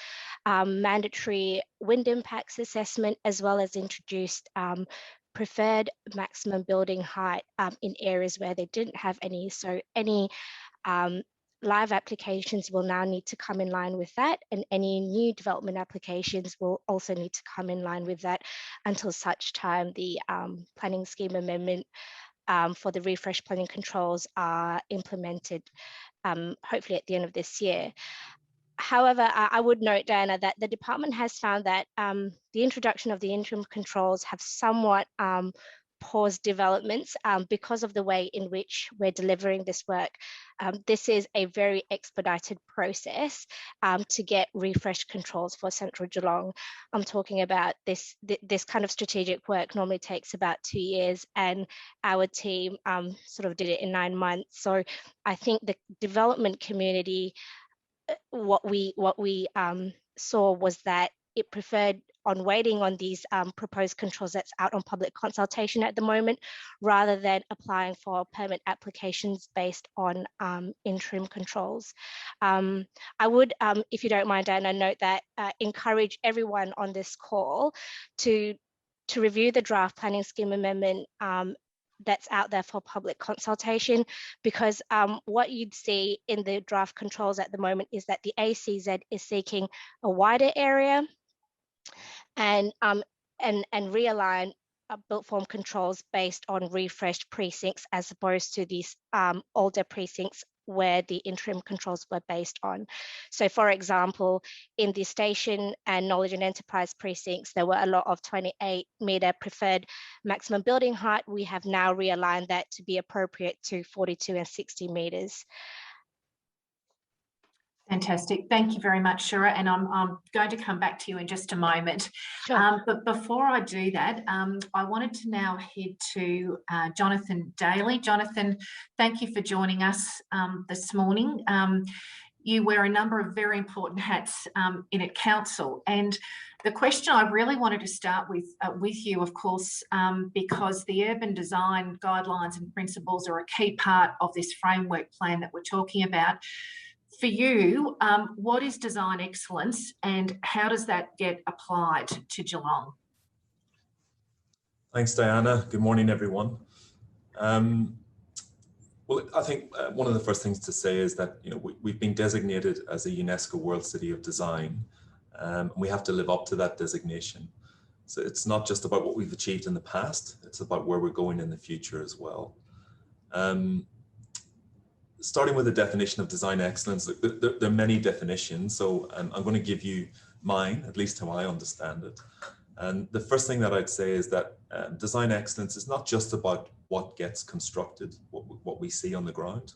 [SPEAKER 5] mandatory wind impacts assessment, as well as introduced preferred maximum building height in areas where they didn't have any. So any live applications will now need to come in line with that, and any new development applications will also need to come in line with that until such time the planning scheme amendment for the refresh planning controls are implemented, hopefully at the end of this year. However, I would note, Diana, that the department has found that the introduction of the interim controls have somewhat paused developments because of the way in which we're delivering this work. This is a very expedited process to get refreshed controls for Central Geelong. I'm talking about this kind of strategic work normally takes about 2 years, and our team sort of did it in 9 months. So I think the development community, what we saw was that it preferred on waiting on these proposed controls that's out on public consultation at the moment, rather than applying for permit applications based on interim controls. I would, if you don't mind, Diana, note that encourage everyone on this call to review the draft planning scheme amendment that's out there for public consultation, because what you'd see in the draft controls at the moment is that the ACZ is seeking a wider area and realign built form controls based on refreshed precincts as opposed to these older precincts where the interim controls were based on. So for example, in the station and knowledge and enterprise precincts, there were a lot of 28-metre preferred maximum building height. We have now realigned that to be appropriate to 42 and 60 metres.
[SPEAKER 2] Fantastic. Thank you very much, Shira. And I'm going to come back to you in just a moment.
[SPEAKER 5] Sure.
[SPEAKER 2] But before I do that, I wanted to now head to Jonathan Daly. Jonathan, thank you for joining us this morning. You wear a number of very important hats in a council. And the question I really wanted to start with you, of course, because the urban design guidelines and principles are a key part of this framework plan that we're talking about. For you, what is design excellence and how does that get applied to Geelong?
[SPEAKER 6] Thanks, Diana. Good morning, everyone. Well, I think one of the first things to say is that we've been designated as a UNESCO World City of Design, and we have to live up to that designation. So it's not just about what we've achieved in the past, it's about where we're going in the future as well. Starting with the definition of design excellence, there are many definitions, so I'm going to give you mine, at least how I understand it. And the first thing that I'd say is that design excellence is not just about what gets constructed, what we see on the ground.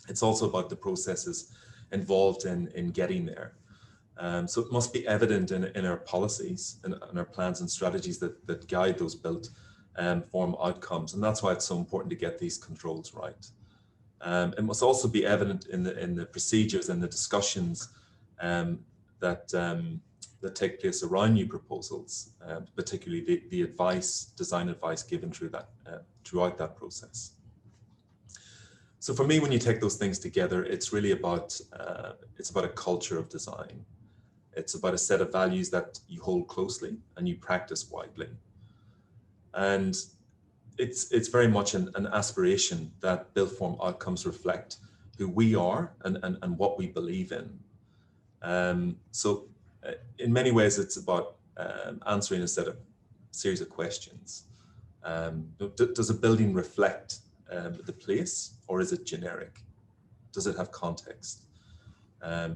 [SPEAKER 6] It's also about the processes involved in getting there. So it must be evident in our policies and our plans and strategies that guide those built form outcomes. And that's why it's so important to get these controls right. It must also be evident in the procedures and the discussions that take place around new proposals, particularly the design advice given throughout that process. So for me, when you take those things together, it's really about a culture of design. It's about a set of values that you hold closely and you practice widely. And it's very much an aspiration that built form outcomes reflect who we are and what we believe in. So in many ways, it's about answering a series of questions. Does a building reflect the place, or is it generic? Does it have context?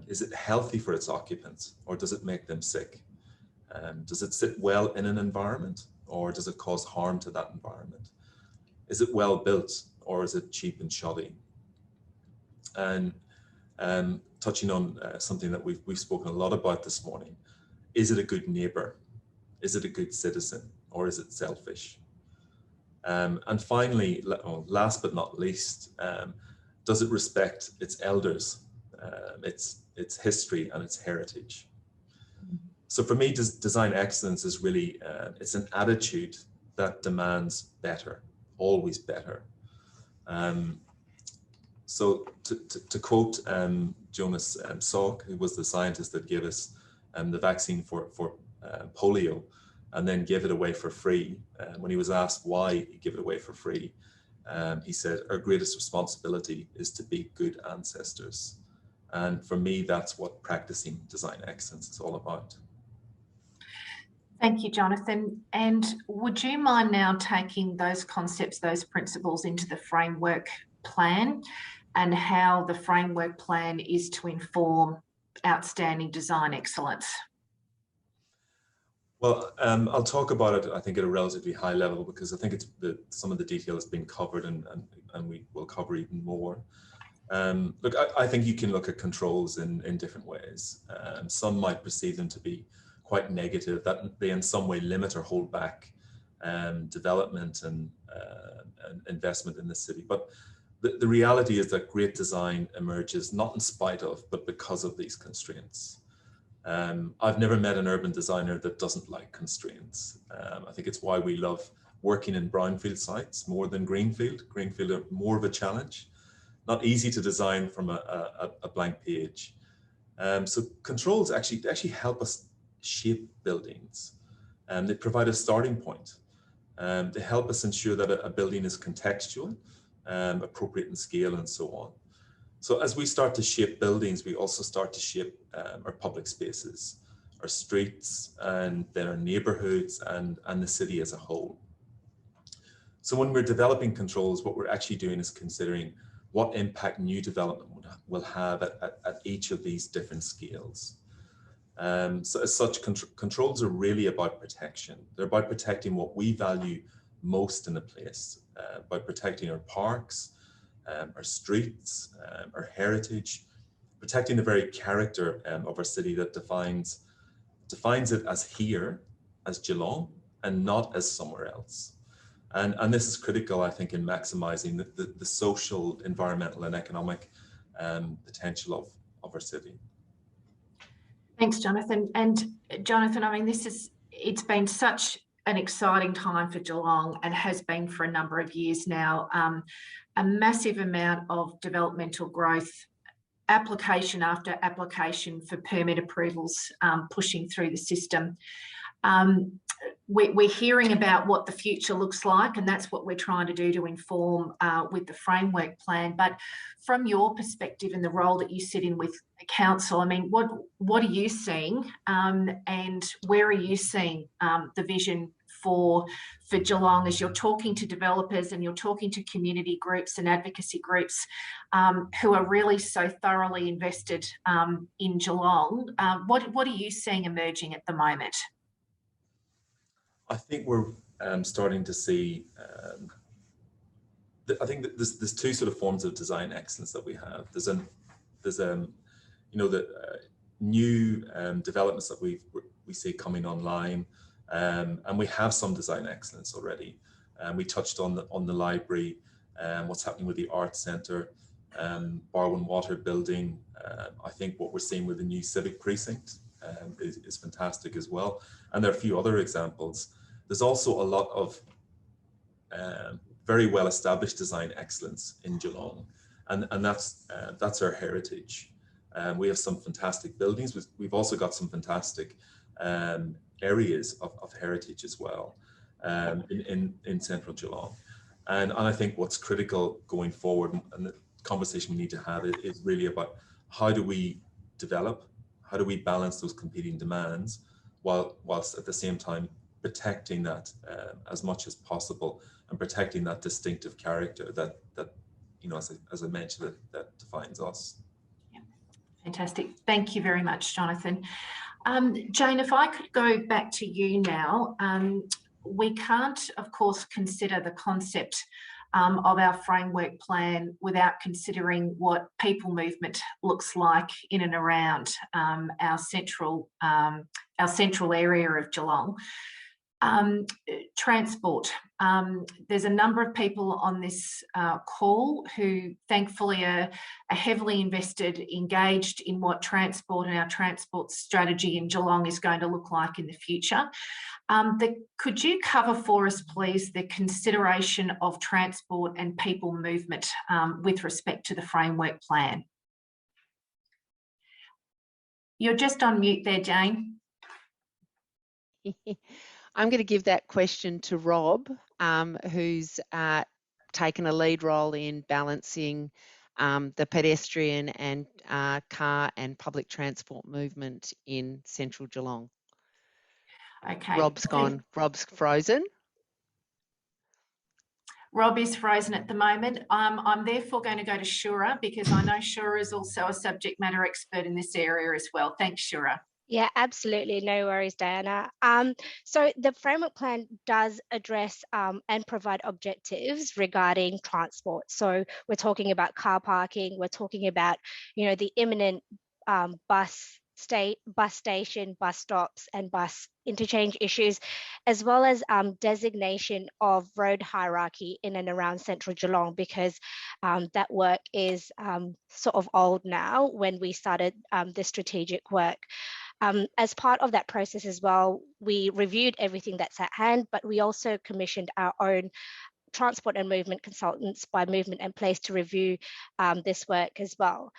[SPEAKER 6] Is it healthy for its occupants, or does it make them sick? Does it sit well in an environment, or does it cause harm to that environment? Is it well built, or is it cheap and shoddy? And touching on something that we've spoken a lot about this morning, is it a good neighbour? Is it a good citizen, or is it selfish? And finally, last but not least, does it respect its elders, its history and its heritage? So for me, design excellence is really, it's an attitude that demands better, always better. So to quote Jonas Salk, who was the scientist that gave us the vaccine for polio and then gave it away for free, when he was asked why he gave it away for free, he said, our greatest responsibility is to be good ancestors. And for me, that's what practicing design excellence is all about.
[SPEAKER 2] Thank you, Jonathan. And would you mind now taking those concepts, those principles into the framework plan and how the framework plan is to inform outstanding design excellence?
[SPEAKER 6] Well, I'll talk about it, I think, at a relatively high level, because I think some of the detail has been covered and we will cover even more. Look, I think you can look at controls in different ways. Some might perceive them to be quite negative, that they in some way limit or hold back development and investment in the city. But the reality is that great design emerges not in spite of, but because of these constraints. I've never met an urban designer that doesn't like constraints. I think it's why we love working in brownfield sites more than greenfield. Greenfield are more of a challenge, not easy to design from a blank page. So controls actually help us shape buildings, and they provide a starting point. They help us ensure that a building is contextual, appropriate in scale, and so on. So as we start to shape buildings, we also start to shape our public spaces, our streets, and then our neighborhoods and the city as a whole. So when we're developing controls, what we're actually doing is considering what impact new development will have at each of these different scales. So as such, controls are really about protection. They're about protecting what we value most in a place, by protecting our parks, our streets, our heritage, protecting the very character of our city that defines it as here, as Geelong, and not as somewhere else. And this is critical, I think, in maximising the social, environmental and economic potential of our city.
[SPEAKER 2] Thanks, Jonathan. And Jonathan, I mean, it's been such an exciting time for Geelong and has been for a number of years now. A massive amount of developmental growth, application after application for permit approvals pushing through the system. We're hearing about what the future looks like, and that's what we're trying to do to inform with the framework plan. But from your perspective and the role that you sit in with the council, I mean, what are you seeing, and where are you seeing the vision for Geelong as you're talking to developers and you're talking to community groups and advocacy groups who are really so thoroughly invested in Geelong? What are you seeing emerging at the moment?
[SPEAKER 6] I think we're starting to see, I think that there's two sort of forms of design excellence that we have. There's you know, the new developments that we see coming online, and we have some design excellence already. We touched on the library, what's happening with the Arts Centre, Barwon Water building. I think what we're seeing with the new civic precinct is fantastic as well. And there are a few other examples. There's also a lot of very well established design excellence in Geelong, and that's our heritage. We have some fantastic buildings. We've also got some fantastic areas of heritage as well in Central Geelong. And I think what's critical going forward, and the conversation we need to have, is really about how do we develop, how do we balance those competing demands, whilst at the same time protecting that as much as possible, and protecting that distinctive character that you know, as I mentioned, that defines us.
[SPEAKER 2] Yeah. Fantastic. Thank you very much, Jonathan. Jane, if I could go back to you now. We can't, of course, consider the concept of our framework plan without considering what people movement looks like in and around our central area of Geelong. Transport. There's a number of people on this call who thankfully are heavily invested, engaged in what transport and our transport strategy in Geelong is going to look like in the future. Could you cover for us, please, the consideration of transport and people movement with respect to the framework plan? You're just on mute there, Jane.
[SPEAKER 4] I'm going to give that question to Rob, who's taken a lead role in balancing the pedestrian and car and public transport movement in Central Geelong.
[SPEAKER 2] Okay.
[SPEAKER 4] Rob's gone. Rob's frozen.
[SPEAKER 2] Rob is frozen at the moment. I'm therefore going to go to Shura, because I know Shura is also a subject matter expert in this area as well. Thanks, Shura.
[SPEAKER 5] Yeah, absolutely. No worries, Diana. So the framework plan does address and provide objectives regarding transport. So we're talking about car parking, we're talking about, you know, the imminent bus station, bus stops and bus interchange issues, as well as designation of road hierarchy in and around Central Geelong, because that work is sort of old now when we started the strategic work. As part of that process as well, we reviewed everything that's at hand, but we also commissioned our own transport and movement consultants by Movement and Place to review this work as well.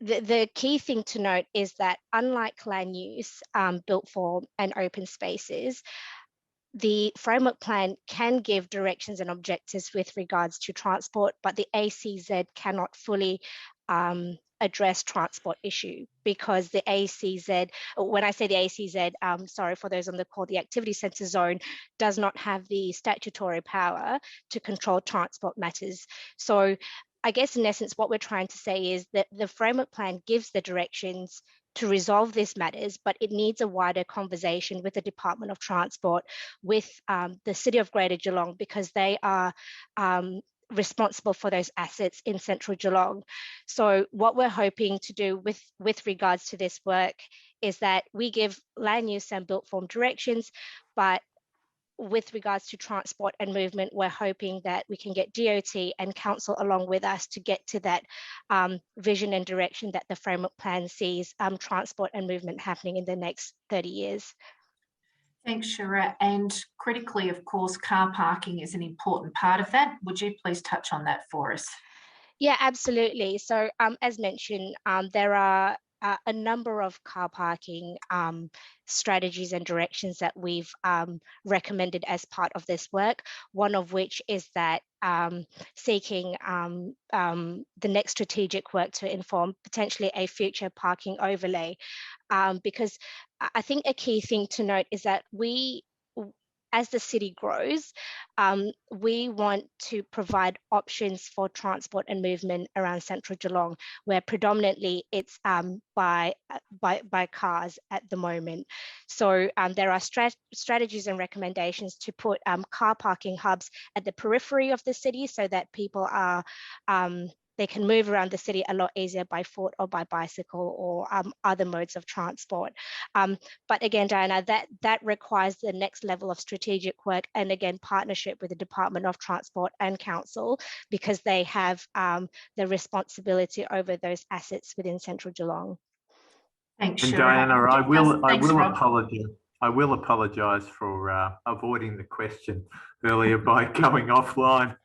[SPEAKER 5] The key thing to note is that unlike land use, built form and open spaces, the framework plan can give directions and objectives with regards to transport, but the ACZ cannot fully address transport issue, because the ACZ, when I say the ACZ, sorry for those on the call, the activity centre zone does not have the statutory power to control transport matters. So I guess in essence, what we're trying to say is that the framework plan gives the directions to resolve these matters, but it needs a wider conversation with the Department of Transport, with the City of Greater Geelong, because they are responsible for those assets in Central Geelong. So what we're hoping to do with regards to this work is that we give land use and built form directions, but with regards to transport and movement, we're hoping that we can get DOT and council along with us to get to that vision and direction that the framework plan sees transport and movement happening in the next 30 years.
[SPEAKER 2] Thanks, Shira. And critically, of course, car parking is an important part of that. Would you please touch on that for us?
[SPEAKER 5] Yeah, absolutely. So as mentioned, there are a number of car parking strategies and directions that we've recommended as part of this work, one of which is that seeking the next strategic work to inform potentially a future parking overlay, because I think a key thing to note is that as the city grows, we want to provide options for transport and movement around Central Geelong, where predominantly it's by cars at the moment. So there are strategies and recommendations to put car parking hubs at the periphery of the city, so that people are they can move around the city a lot easier by foot or by bicycle or other modes of transport. But again, Diana, that requires the next level of strategic work, and again, partnership with the Department of Transport and Council, because they have the responsibility over those assets within Central Geelong.
[SPEAKER 2] Thanks,
[SPEAKER 3] and
[SPEAKER 2] Shira.
[SPEAKER 3] Diana, I will
[SPEAKER 2] Rob.
[SPEAKER 3] apologise. I will apologise for avoiding the question earlier by going offline.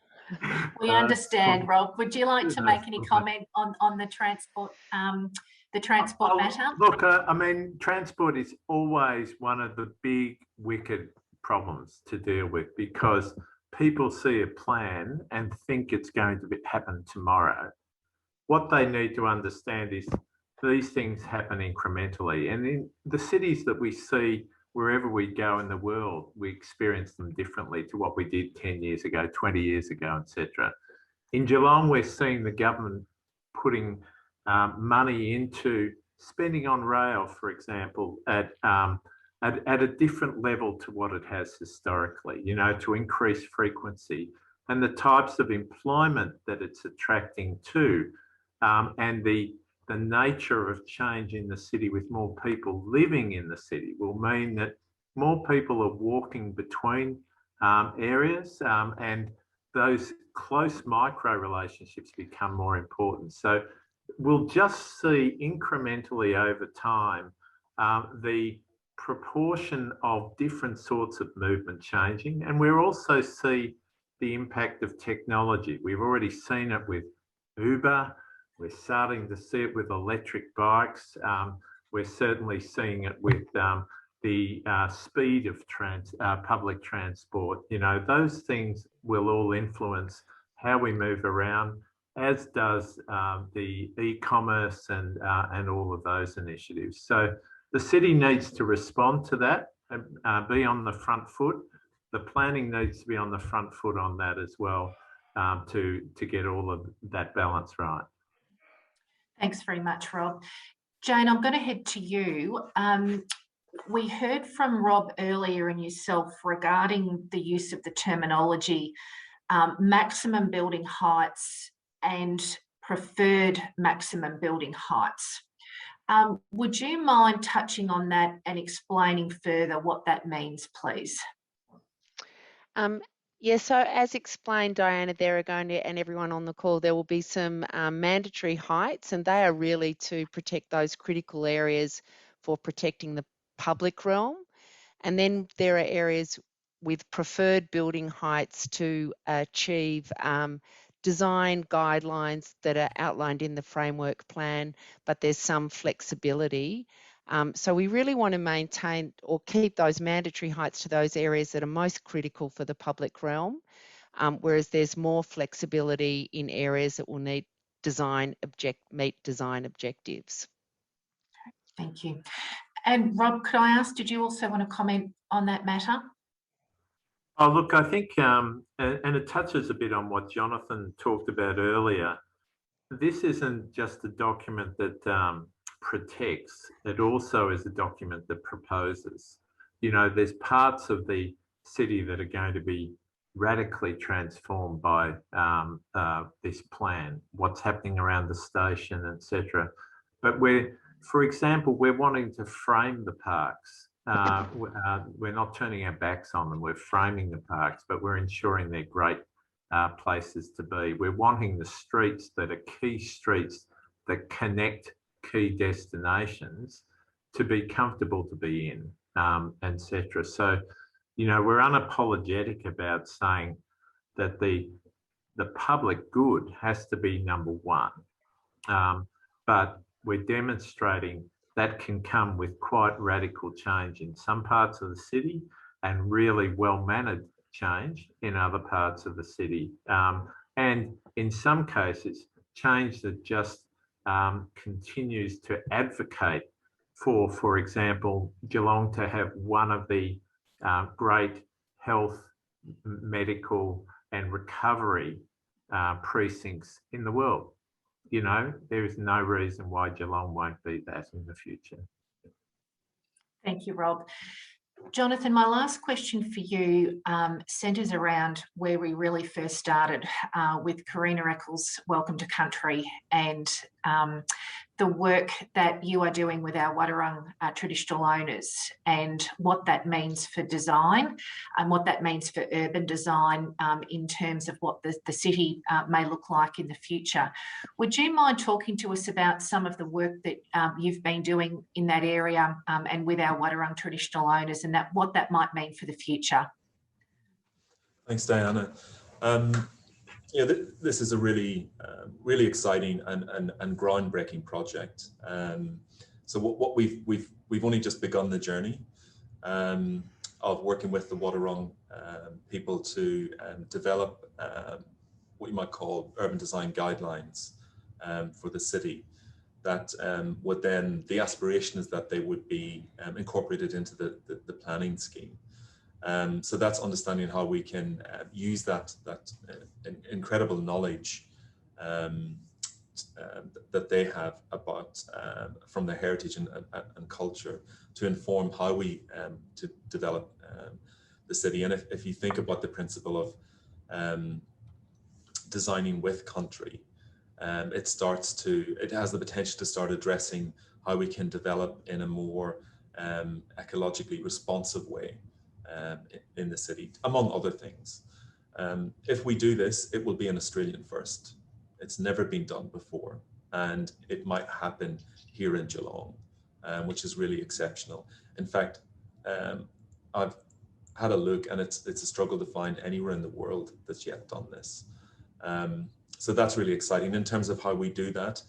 [SPEAKER 2] We understand, Rob. Would you like to make any comment on the transport matter?
[SPEAKER 3] Look, I mean, transport is always one of the big wicked problems to deal with, because people see a plan and think it's going to happen tomorrow. What they need to understand is these things happen incrementally, and in the cities that we see wherever we go in the world, we experience them differently to what we did 10 years ago, 20 years ago, etc. In Geelong, we're seeing the government putting money into spending on rail, for example, at a different level to what it has historically, you know, to increase frequency and the types of employment that it's attracting to, and the nature of change in the city with more people living in the city will mean that more people are walking between areas, and those close micro relationships become more important. So we'll just see incrementally over time the proportion of different sorts of movement changing, and we'll also see the impact of technology. We've already seen it with Uber. We're starting to see it with electric bikes. We're certainly seeing it with the speed of public transport. You know, those things will all influence how we move around, as does the e-commerce and all of those initiatives. So the city needs to respond to that and be on the front foot. The planning needs to be on the front foot on that as well, to get all of that balance right.
[SPEAKER 2] Thanks very much, Rob. Jane, I'm going to head to you. We heard from Rob earlier and yourself regarding the use of the terminology maximum building heights and preferred maximum building heights. Would you mind touching on that and explaining further what that means, please?
[SPEAKER 4] Yeah, so as explained, Diana, there are going to, and everyone on the call, there will be some mandatory heights, and they are really to protect those critical areas for protecting the public realm. And then there are areas with preferred building heights to achieve design guidelines that are outlined in the framework plan, but there's some flexibility. So we really want to maintain or keep those mandatory heights to those areas that are most critical for the public realm, whereas there's more flexibility in areas that will need meet design objectives.
[SPEAKER 2] Thank you. And Rob, could I ask, did you also want to comment on that matter?
[SPEAKER 3] Oh, look, I think, and it touches a bit on what Jonathan talked about earlier. This isn't just a document that protects, it also is a document that proposes. You know, there's parts of the city that are going to be radically transformed by this plan, what's happening around the station, etc. But for example, we're wanting to frame the parks. We're not turning our backs on them, we're framing the parks, but we're ensuring they're great places to be. We're wanting the streets that are key streets that connect key destinations to be comfortable to be in, etc. So, you know, we're unapologetic about saying that the public good has to be number one, but we're demonstrating that can come with quite radical change in some parts of the city and really well-mannered change in other parts of the city. And in some cases, change that just continues to advocate for example, Geelong to have one of the great health, medical and recovery precincts in the world. You know, there is no reason why Geelong won't be that in the future.
[SPEAKER 2] Thank you, Rob. Jonathan, my last question for you centres around where we really first started with Karina Eccles' Welcome to Country and the work that you are doing with our Wadawurrung traditional owners and what that means for design and what that means for urban design in terms of what the city may look like in the future. Would you mind talking to us about some of the work that you've been doing in that area and with our Wadawurrung traditional owners and what that might mean for the future?
[SPEAKER 6] Thanks, Diana. Yeah, this is a really exciting and groundbreaking project. So what we've only just begun the journey of working with the Wadawurrung people to develop what you might call urban design guidelines for the city. That would then, the aspiration is that they would be incorporated into the planning scheme. So that's understanding how we can use that incredible knowledge that they have about from their heritage and culture to inform how we to develop the city. And if you think about the principle of designing with country, it has the potential to start addressing how we can develop in a more ecologically responsive way in the city, among other things. If we do this, it will be an Australian first. It's never been done before, and it might happen here in Geelong, which is really exceptional. In fact, I've had a look, and it's a struggle to find anywhere in the world that's yet done this. So that's really exciting. In terms of how we do that,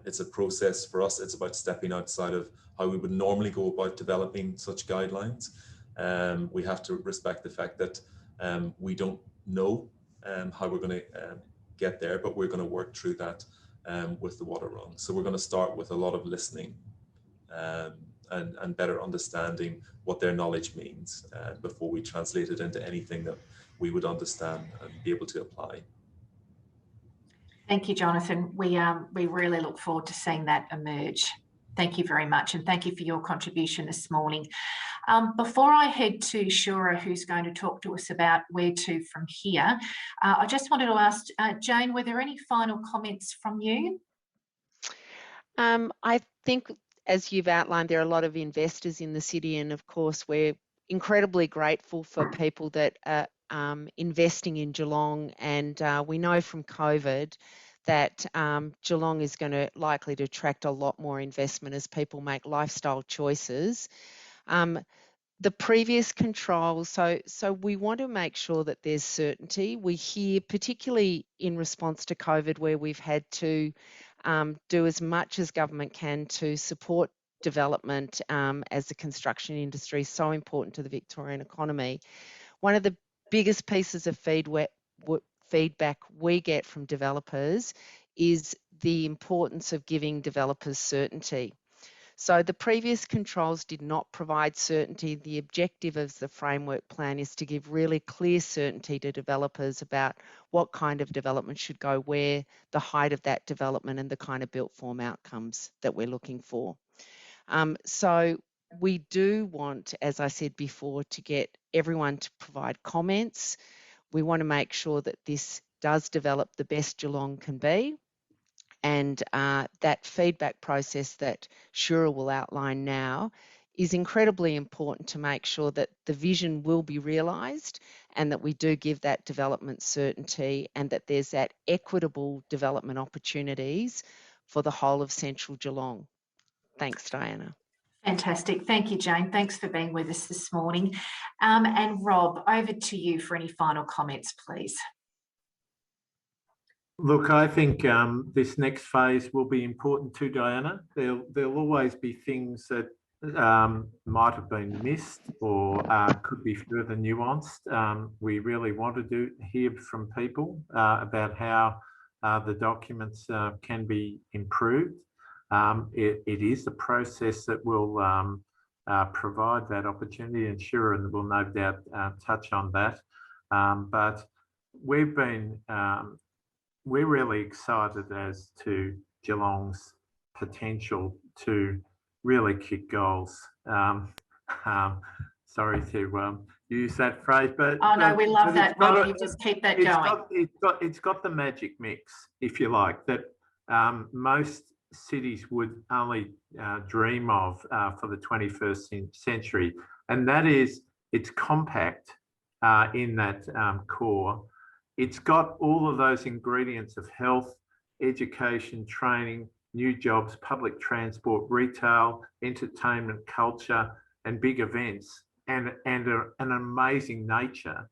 [SPEAKER 6] it's a process for us. It's about stepping outside of how we would normally go about developing such guidelines. We have to respect the fact that we don't know how we're going to get there, but we're going to work through that with the Wadawurrung. So we're going to start with a lot of listening and better understanding what their knowledge means before we translate it into anything that we would understand and be able to apply.
[SPEAKER 2] Thank you, Jonathan. We really look forward to seeing that emerge. Thank you very much, and thank you for your contribution this morning. Before I head to Shura, who's going to talk to us about where to from here, I just wanted to ask, Jane, were there any final comments from you?
[SPEAKER 4] I think, as you've outlined, there are a lot of investors in the city, and of course we're incredibly grateful for people that are investing in Geelong, and we know from COVID that Geelong is likely to attract a lot more investment as people make lifestyle choices. The previous controls, so we want to make sure that there's certainty. We hear, particularly in response to COVID, where we've had to do as much as government can to support development as the construction industry is so important to the Victorian economy. One of the biggest pieces of feedback we get from developers is the importance of giving developers certainty. So the previous controls did not provide certainty. The objective of the framework plan is to give really clear certainty to developers about what kind of development should go where, the height of that development, and the kind of built form outcomes that we're looking for. So we do want, as I said before, to get everyone to provide comments. We want to make sure that this does develop the best Geelong can be. And that feedback process that Shura will outline now is incredibly important to make sure that the vision will be realised and that we do give that development certainty and that there's that equitable development opportunities for the whole of Central Geelong. Thanks, Diana.
[SPEAKER 2] Fantastic. Thank you, Jane. Thanks for being with us this morning. And Rob, over to you for any final comments, please.
[SPEAKER 3] Look, I think this next phase will be important too, Diana. There'll always be things that might have been missed or could be further nuanced. We really want to hear from people about how the documents can be improved. It is a process that will provide that opportunity, and Shura will no doubt touch on that. But we're really excited as to Geelong's potential to really kick goals. Sorry to use that phrase, but
[SPEAKER 2] oh no, we love that, Rob. You just keep that going.
[SPEAKER 3] It's got the magic mix, if you like, that most cities would only dream of for the 21st century, and that is it's compact in that core. It's got all of those ingredients of health, education, training, new jobs, public transport, retail, entertainment, culture, and big events, and an amazing nature,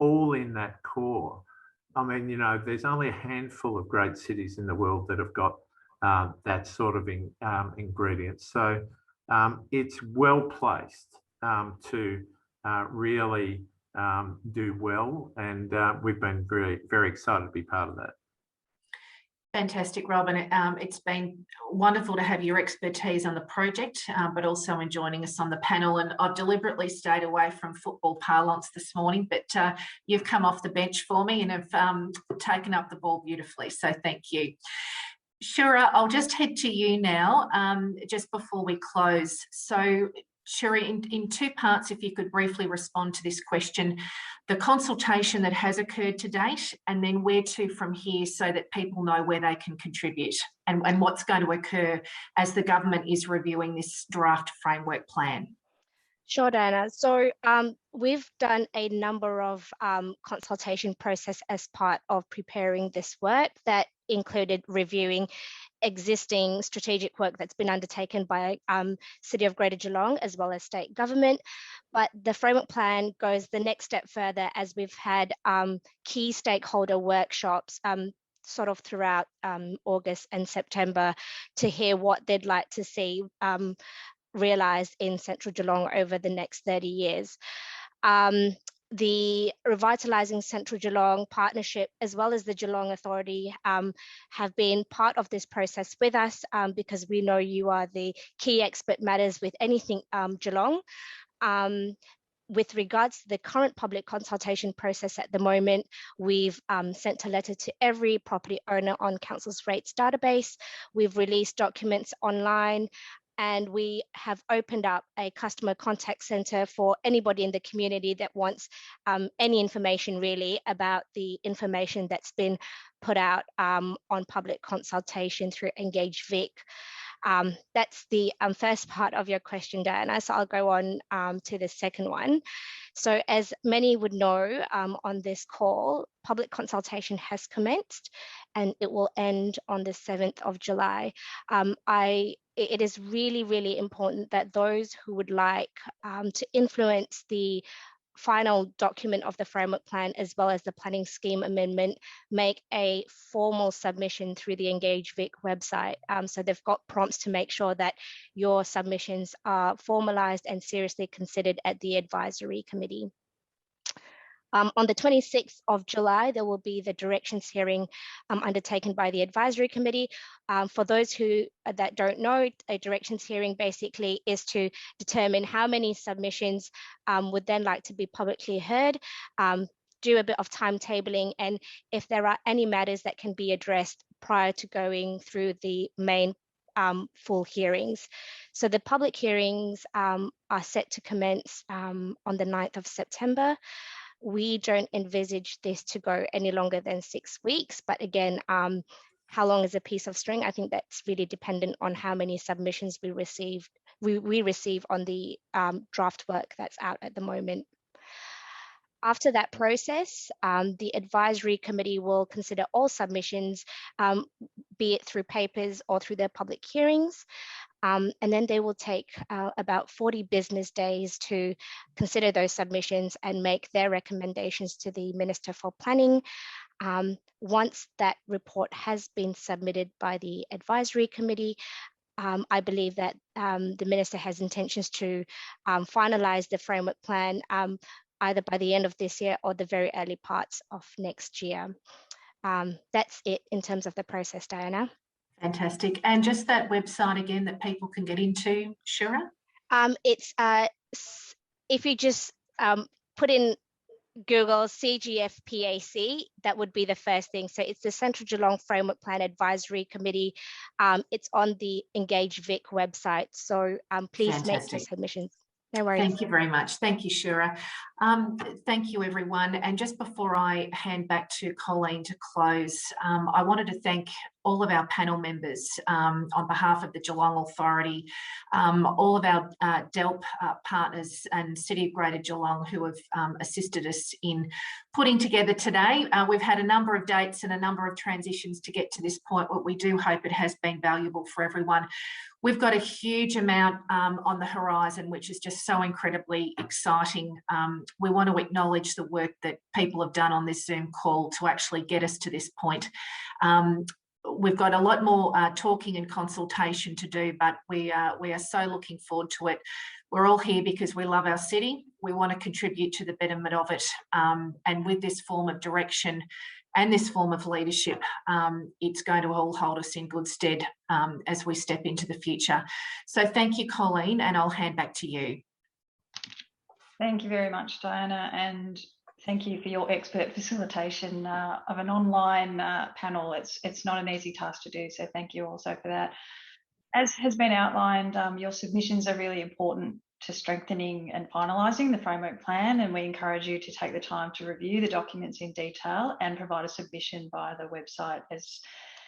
[SPEAKER 3] all in that core. I mean, you know, there's only a handful of great cities in the world that have got that sort of ingredients. So it's well placed to really do well, and we've been very, very excited to be part of that.
[SPEAKER 2] Fantastic, Rob, and it's been wonderful to have your expertise on the project, but also in joining us on the panel. And I've deliberately stayed away from football parlance this morning, but you've come off the bench for me and have taken up the ball beautifully, so thank you. Shura, I'll just head to you now, just before we close. So Shura, in two parts, if you could briefly respond to this question, the consultation that has occurred to date, and then where to from here so that people know where they can contribute and what's going to occur as the government is reviewing this draft framework plan.
[SPEAKER 5] Sure, Diana. So we've done a number of consultation process as part of preparing this work that included reviewing existing strategic work that's been undertaken by City of Greater Geelong as well as state government. But the framework plan goes the next step further as we've had key stakeholder workshops sort of throughout August and September to hear what they'd like to see realised in Central Geelong over the next 30 years. The Revitalising Central Geelong partnership, as well as the Geelong Authority, have been part of this process with us because we know you are the key expert matters with anything Geelong. With regards to the current public consultation process at the moment, we've sent a letter to every property owner on Council's rates database. We've released documents online, and we have opened up a customer contact centre for anybody in the community that wants any information really about the information that's been put out on public consultation through Engage Vic. That's the first part of your question, Diana, so I'll go on to the second one. So as many would know on this call, public consultation has commenced and it will end on the 7th of July. It is really, really important that those who would like to influence the final document of the framework plan as well as the planning scheme amendment make a formal submission through the Engage Vic website. So they've got prompts to make sure that your submissions are formalised and seriously considered at the advisory committee. On the 26th of July, there will be the directions hearing undertaken by the advisory committee. For those that don't know, a directions hearing basically is to determine how many submissions would then like to be publicly heard, do a bit of timetabling, and if there are any matters that can be addressed prior to going through the main full hearings. So the public hearings are set to commence on the 9th of September. We don't envisage this to go any longer than 6 weeks, but again, how long is a piece of string? I think that's really dependent on how many submissions we receive on the draft work that's out at the moment. After that process, the advisory committee will consider all submissions, be it through papers or through their public hearings. And then they will take about 40 business days to consider those submissions and make their recommendations to the Minister for Planning. Once that report has been submitted by the advisory committee, I believe that the Minister has intentions to finalise the framework plan either by the end of this year or the very early parts of next year. That's it in terms of the process, Diana.
[SPEAKER 2] Fantastic. And just that website again that people can get into, Shura?
[SPEAKER 5] It's if you just put in Google CGFPAC, that would be the first thing. So it's the Central Geelong Framework Plan Advisory Committee. It's on the Engage Vic website. So please
[SPEAKER 2] Fantastic.
[SPEAKER 5] make your submissions. No worries.
[SPEAKER 2] Thank you very much. Thank you, Shura. Thank you, everyone. And just before I hand back to Colleen to close, I wanted to thank all of our panel members on behalf of the Geelong Authority, all of our DELWP partners and City of Greater Geelong who have assisted us in putting together today. We've had a number of dates and a number of transitions to get to this point, but we do hope it has been valuable for everyone. We've got a huge amount on the horizon, which is just so incredibly exciting. We want to acknowledge the work that people have done on this Zoom call to actually get us to this point. We've got a lot more talking and consultation to do, but we are so looking forward to it. We're all here because we love our city. We want to contribute to the betterment of it. And with this form of direction and this form of leadership, it's going to all hold us in good stead as we step into the future. So thank you, Colleen, and I'll hand back to you.
[SPEAKER 1] Thank you very much, Diana, and thank you for your expert facilitation of an online panel. It's not an easy task to do, so thank you also for that. As has been outlined, your submissions are really important to strengthening and finalising the framework plan, and we encourage you to take the time to review the documents in detail and provide a submission via the website, as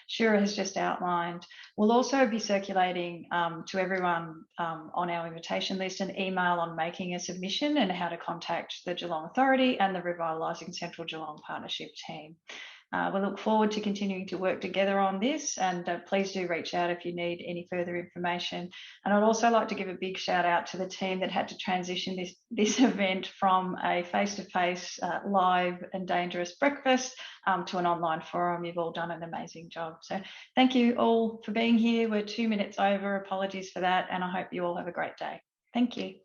[SPEAKER 1] Shura has just outlined. We'll also be circulating to everyone on our invitation list an email on making a submission and how to contact the Geelong Authority and the Revitalising Central Geelong Partnership team. We look forward to continuing to work together on this, and please do reach out if you need any further information. And I'd also like to give a big shout out to the team that had to transition this event from a face-to-face live and dangerous breakfast to an online forum. You've all done an amazing job. So thank you all for being here. We're 2 minutes over. Apologies for that, and I hope you all have a great day. Thank you.